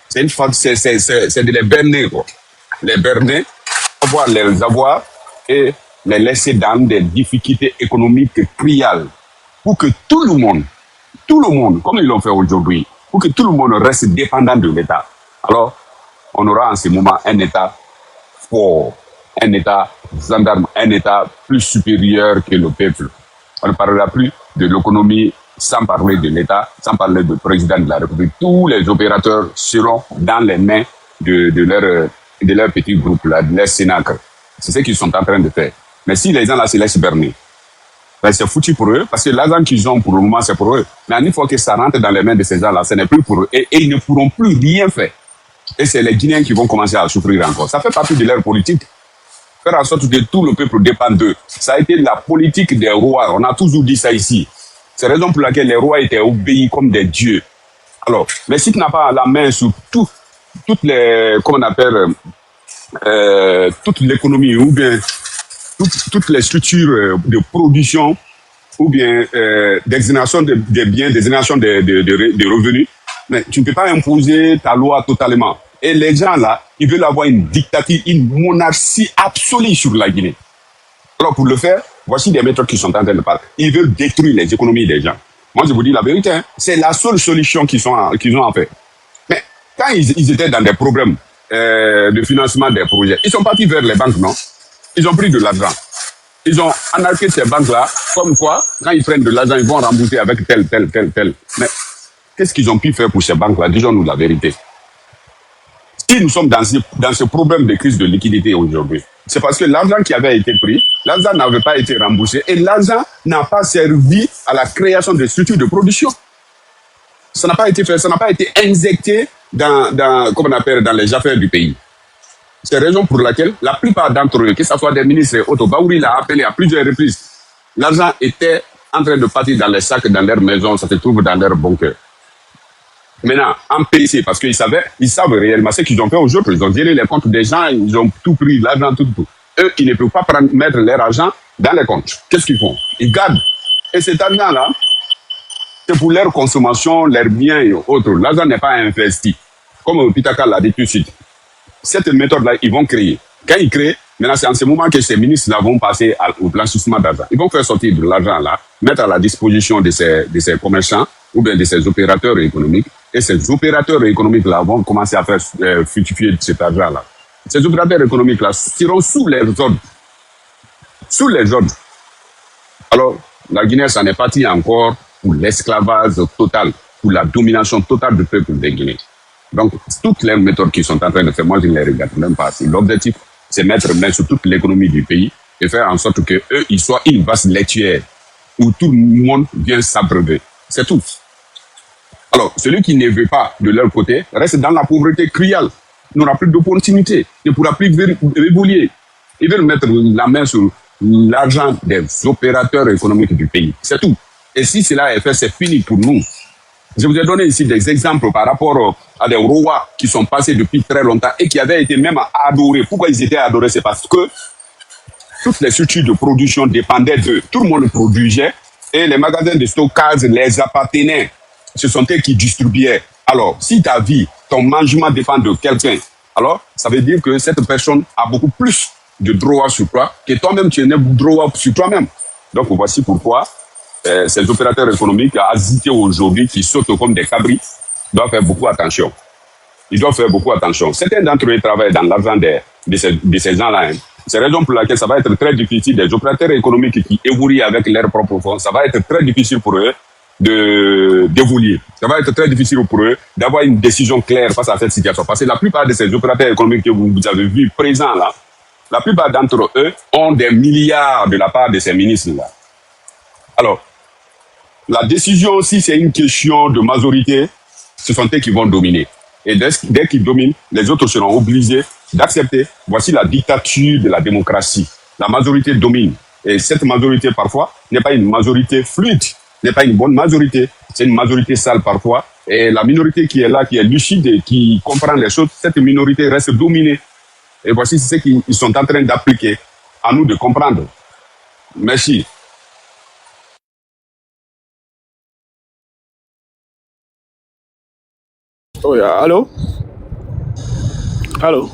c'est de les berner, quoi. Les berner, avoir les avoirs et les laisser dans des difficultés économiques criales. Pour que tout le monde, comme ils l'ont fait aujourd'hui, pour que tout le monde reste dépendant de l'État. Alors, on aura en ce moment un État fort, un État gendarme, un État plus supérieur que le peuple. On ne parlera plus de l'économie sans parler de l'État, sans parler du président de la République. Tous les opérateurs seront dans les mains de leur petit groupe, là, de leur Sénacre. C'est ce qu'ils sont en train de faire. Mais si les gens là se laissent berner, ben c'est foutu pour eux, parce que l'argent qu'ils ont pour le moment, c'est pour eux. Mais une fois que ça rentre dans les mains de ces gens-là, ce n'est plus pour eux. Et ils ne pourront plus rien faire. Et c'est les Guinéens qui vont commencer à souffrir encore. Ça fait partie de leur politique. Faire en sorte que tout le peuple dépend d'eux. Ça a été la politique des rois. On a toujours dit ça ici. C'est la raison pour laquelle les rois étaient obéis comme des dieux. Alors, mais si tu n'as pas la main sur toutes les, comment on appelle, toute l'économie ou bien toutes les structures de production ou bien d'exonération des biens, d'exonération des revenus, mais tu ne peux pas imposer ta loi totalement. Et les gens là, ils veulent avoir une dictature, une monarchie absolue sur la Guinée. Alors pour le faire, voici des méthodes qui sont en train de parler. Ils veulent détruire les économies des gens. Moi je vous dis la vérité, hein, c'est la seule solution qu'ils ont en fait. Mais quand ils étaient dans des problèmes de financement des projets, ils sont partis vers les banques, non? Ils ont pris de l'argent. Ils ont anarqué ces banques-là, comme quoi, quand ils prennent de l'argent, ils vont rembourser avec tel. Mais qu'est-ce qu'ils ont pu faire pour ces banques-là? Disons-nous la vérité. Si nous sommes dans ce problème de crise de liquidité aujourd'hui, c'est parce que l'argent qui avait été pris, l'argent n'avait pas été remboursé et l'argent n'a pas servi à la création de structures de production. Ça n'a pas été fait, ça n'a pas été injecté dans comme on appelle, dans les affaires du pays. C'est la raison pour laquelle la plupart d'entre eux, que ce soit des ministres et autres, Baouri l'a appelé à plusieurs reprises, l'argent était en train de partir dans les sacs, dans leurs maisons, ça se trouve dans leurs bunkers. Maintenant, en PC, parce qu'ils savent réellement ce qu'ils ont fait aujourd'hui. Ils ont géré les comptes des gens, ils ont tout pris, l'argent, tout. Eux, ils ne peuvent pas mettre leur argent dans les comptes. Qu'est-ce qu'ils font? Ils gardent. Et cet argent-là, c'est pour leur consommation, leurs biens et autres. L'argent n'est pas investi. Comme Pitaka l'a dit tout de suite. Cette méthode-là, ils vont créer. Quand ils créent, maintenant, c'est en ce moment que ces ministres-là vont passer au blanchissement d'argent. Ils vont faire sortir de l'argent-là, mettre à la disposition de ces commerçants ou bien de ces opérateurs économiques. Et ces opérateurs économiques-là vont commencer à faire fructifier cet argent-là. Ces opérateurs économiques-là seront sous les ordres. Sous les ordres. Alors, la Guinée, ça n'est parti encore pour l'esclavage total, pour la domination totale du peuple de Guinée. Donc, toutes les méthodes qu'ils sont en train de faire, moi, je ne les regarde même pas. L'objectif, c'est mettre main sur toute l'économie du pays et faire en sorte que eux, ils soient une vaste laitière où tout le monde vient s'abreuver. C'est tout. Alors, celui qui ne veut pas de leur côté reste dans la pauvreté criale, n'aura plus d'opportunité, ne pourra plus évoluer. Ils veulent mettre la main sur l'argent des opérateurs économiques du pays. C'est tout. Et si cela est fait, c'est fini pour nous. Je vous ai donné ici des exemples par rapport à des rois qui sont passés depuis très longtemps et qui avaient été même adorés. Pourquoi ils étaient adorés? C'est parce que toutes les structures de production dépendaient d'eux. Tout le monde produisait et les magasins de stockage les appartenaient. Ce sont eux qui distribuaient. Alors, si ta vie, ton mangement dépend de quelqu'un, alors ça veut dire que cette personne a beaucoup plus de droits sur toi que toi-même tu n'as droit sur toi-même. Donc voici pourquoi ces opérateurs économiques agités aujourd'hui qui sautent comme des cabris doivent faire beaucoup attention. Ils doivent faire beaucoup attention. Certains d'entre eux travaillent dans l'argent de ces gens-là. Hein. C'est la raison pour laquelle ça va être très difficile. Des opérateurs économiques qui évoluent avec leurs propres fonds, ça va être très difficile pour eux d'évoluer. Ça va être très difficile pour eux d'avoir une décision claire face à cette situation. Parce que la plupart de ces opérateurs économiques que vous avez vus présents là, la plupart d'entre eux ont des milliards de la part de ces ministres-là. Alors, la décision, si c'est une question de majorité, ce sont eux qui vont dominer. Et dès qu'ils dominent, les autres seront obligés d'accepter. Voici la dictature de la démocratie. La majorité domine. Et cette majorité, parfois, n'est pas une majorité fluide, n'est pas une bonne majorité. c'est une majorité sale parfois. Et la minorité qui est là, qui est lucide et qui comprend les choses, cette minorité reste dominée. Et voici ce qu'ils sont en train d'appliquer. À nous de comprendre. Merci. Oui, allô? Allô?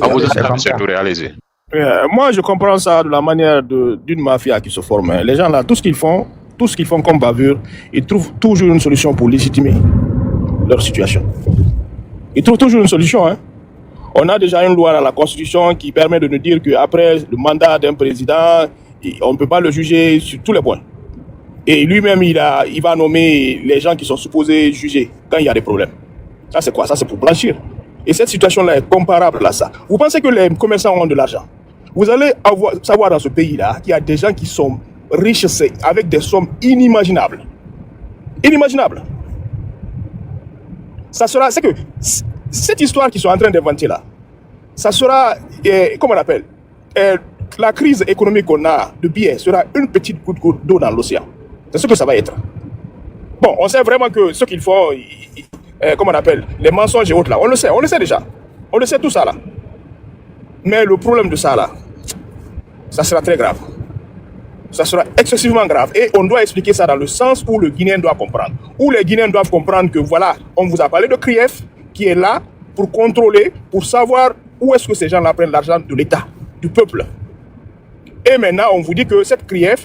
On vous attend, M. Touré, allez-y. Moi, je comprends ça de la manière d'une mafia qui se forme. Hein. Les gens là, tout ce qu'ils font comme bavure, ils trouvent toujours une solution pour légitimer leur situation. Ils trouvent toujours une solution. Hein. On a déjà une loi dans la Constitution qui permet de nous dire qu'après le mandat d'un président, on ne peut pas le juger sur tous les points. Et lui-même, il va nommer les gens qui sont supposés juger quand il y a des problèmes. Ça, c'est quoi? Ça, c'est pour blanchir. Et cette situation-là est comparable à ça. Vous pensez que les commerçants ont de l'argent? Vous allez savoir dans ce pays-là qu'il y a des gens qui sont riches avec des sommes inimaginables. Inimaginables. Ça sera... C'est que cette histoire qu'ils sont en train d'inventer là, ça sera... comment on appelle? La crise économique qu'on a de billets sera une petite goutte d'eau dans l'océan. C'est ce que ça va être. Bon, on sait vraiment que ce qu'ils font, comment on appelle, les mensonges et autres là, on le sait déjà. On le sait tout ça là. Mais le problème de ça là, ça sera très grave. Ça sera excessivement grave. Et on doit expliquer ça dans le sens où le Guinéen doit comprendre. Où les Guinéens doivent comprendre que voilà, on vous a parlé de CRIEF qui est là pour contrôler, pour savoir où est-ce que ces gens-là prennent l'argent de l'État, du peuple. Et maintenant, on vous dit que cette CRIEF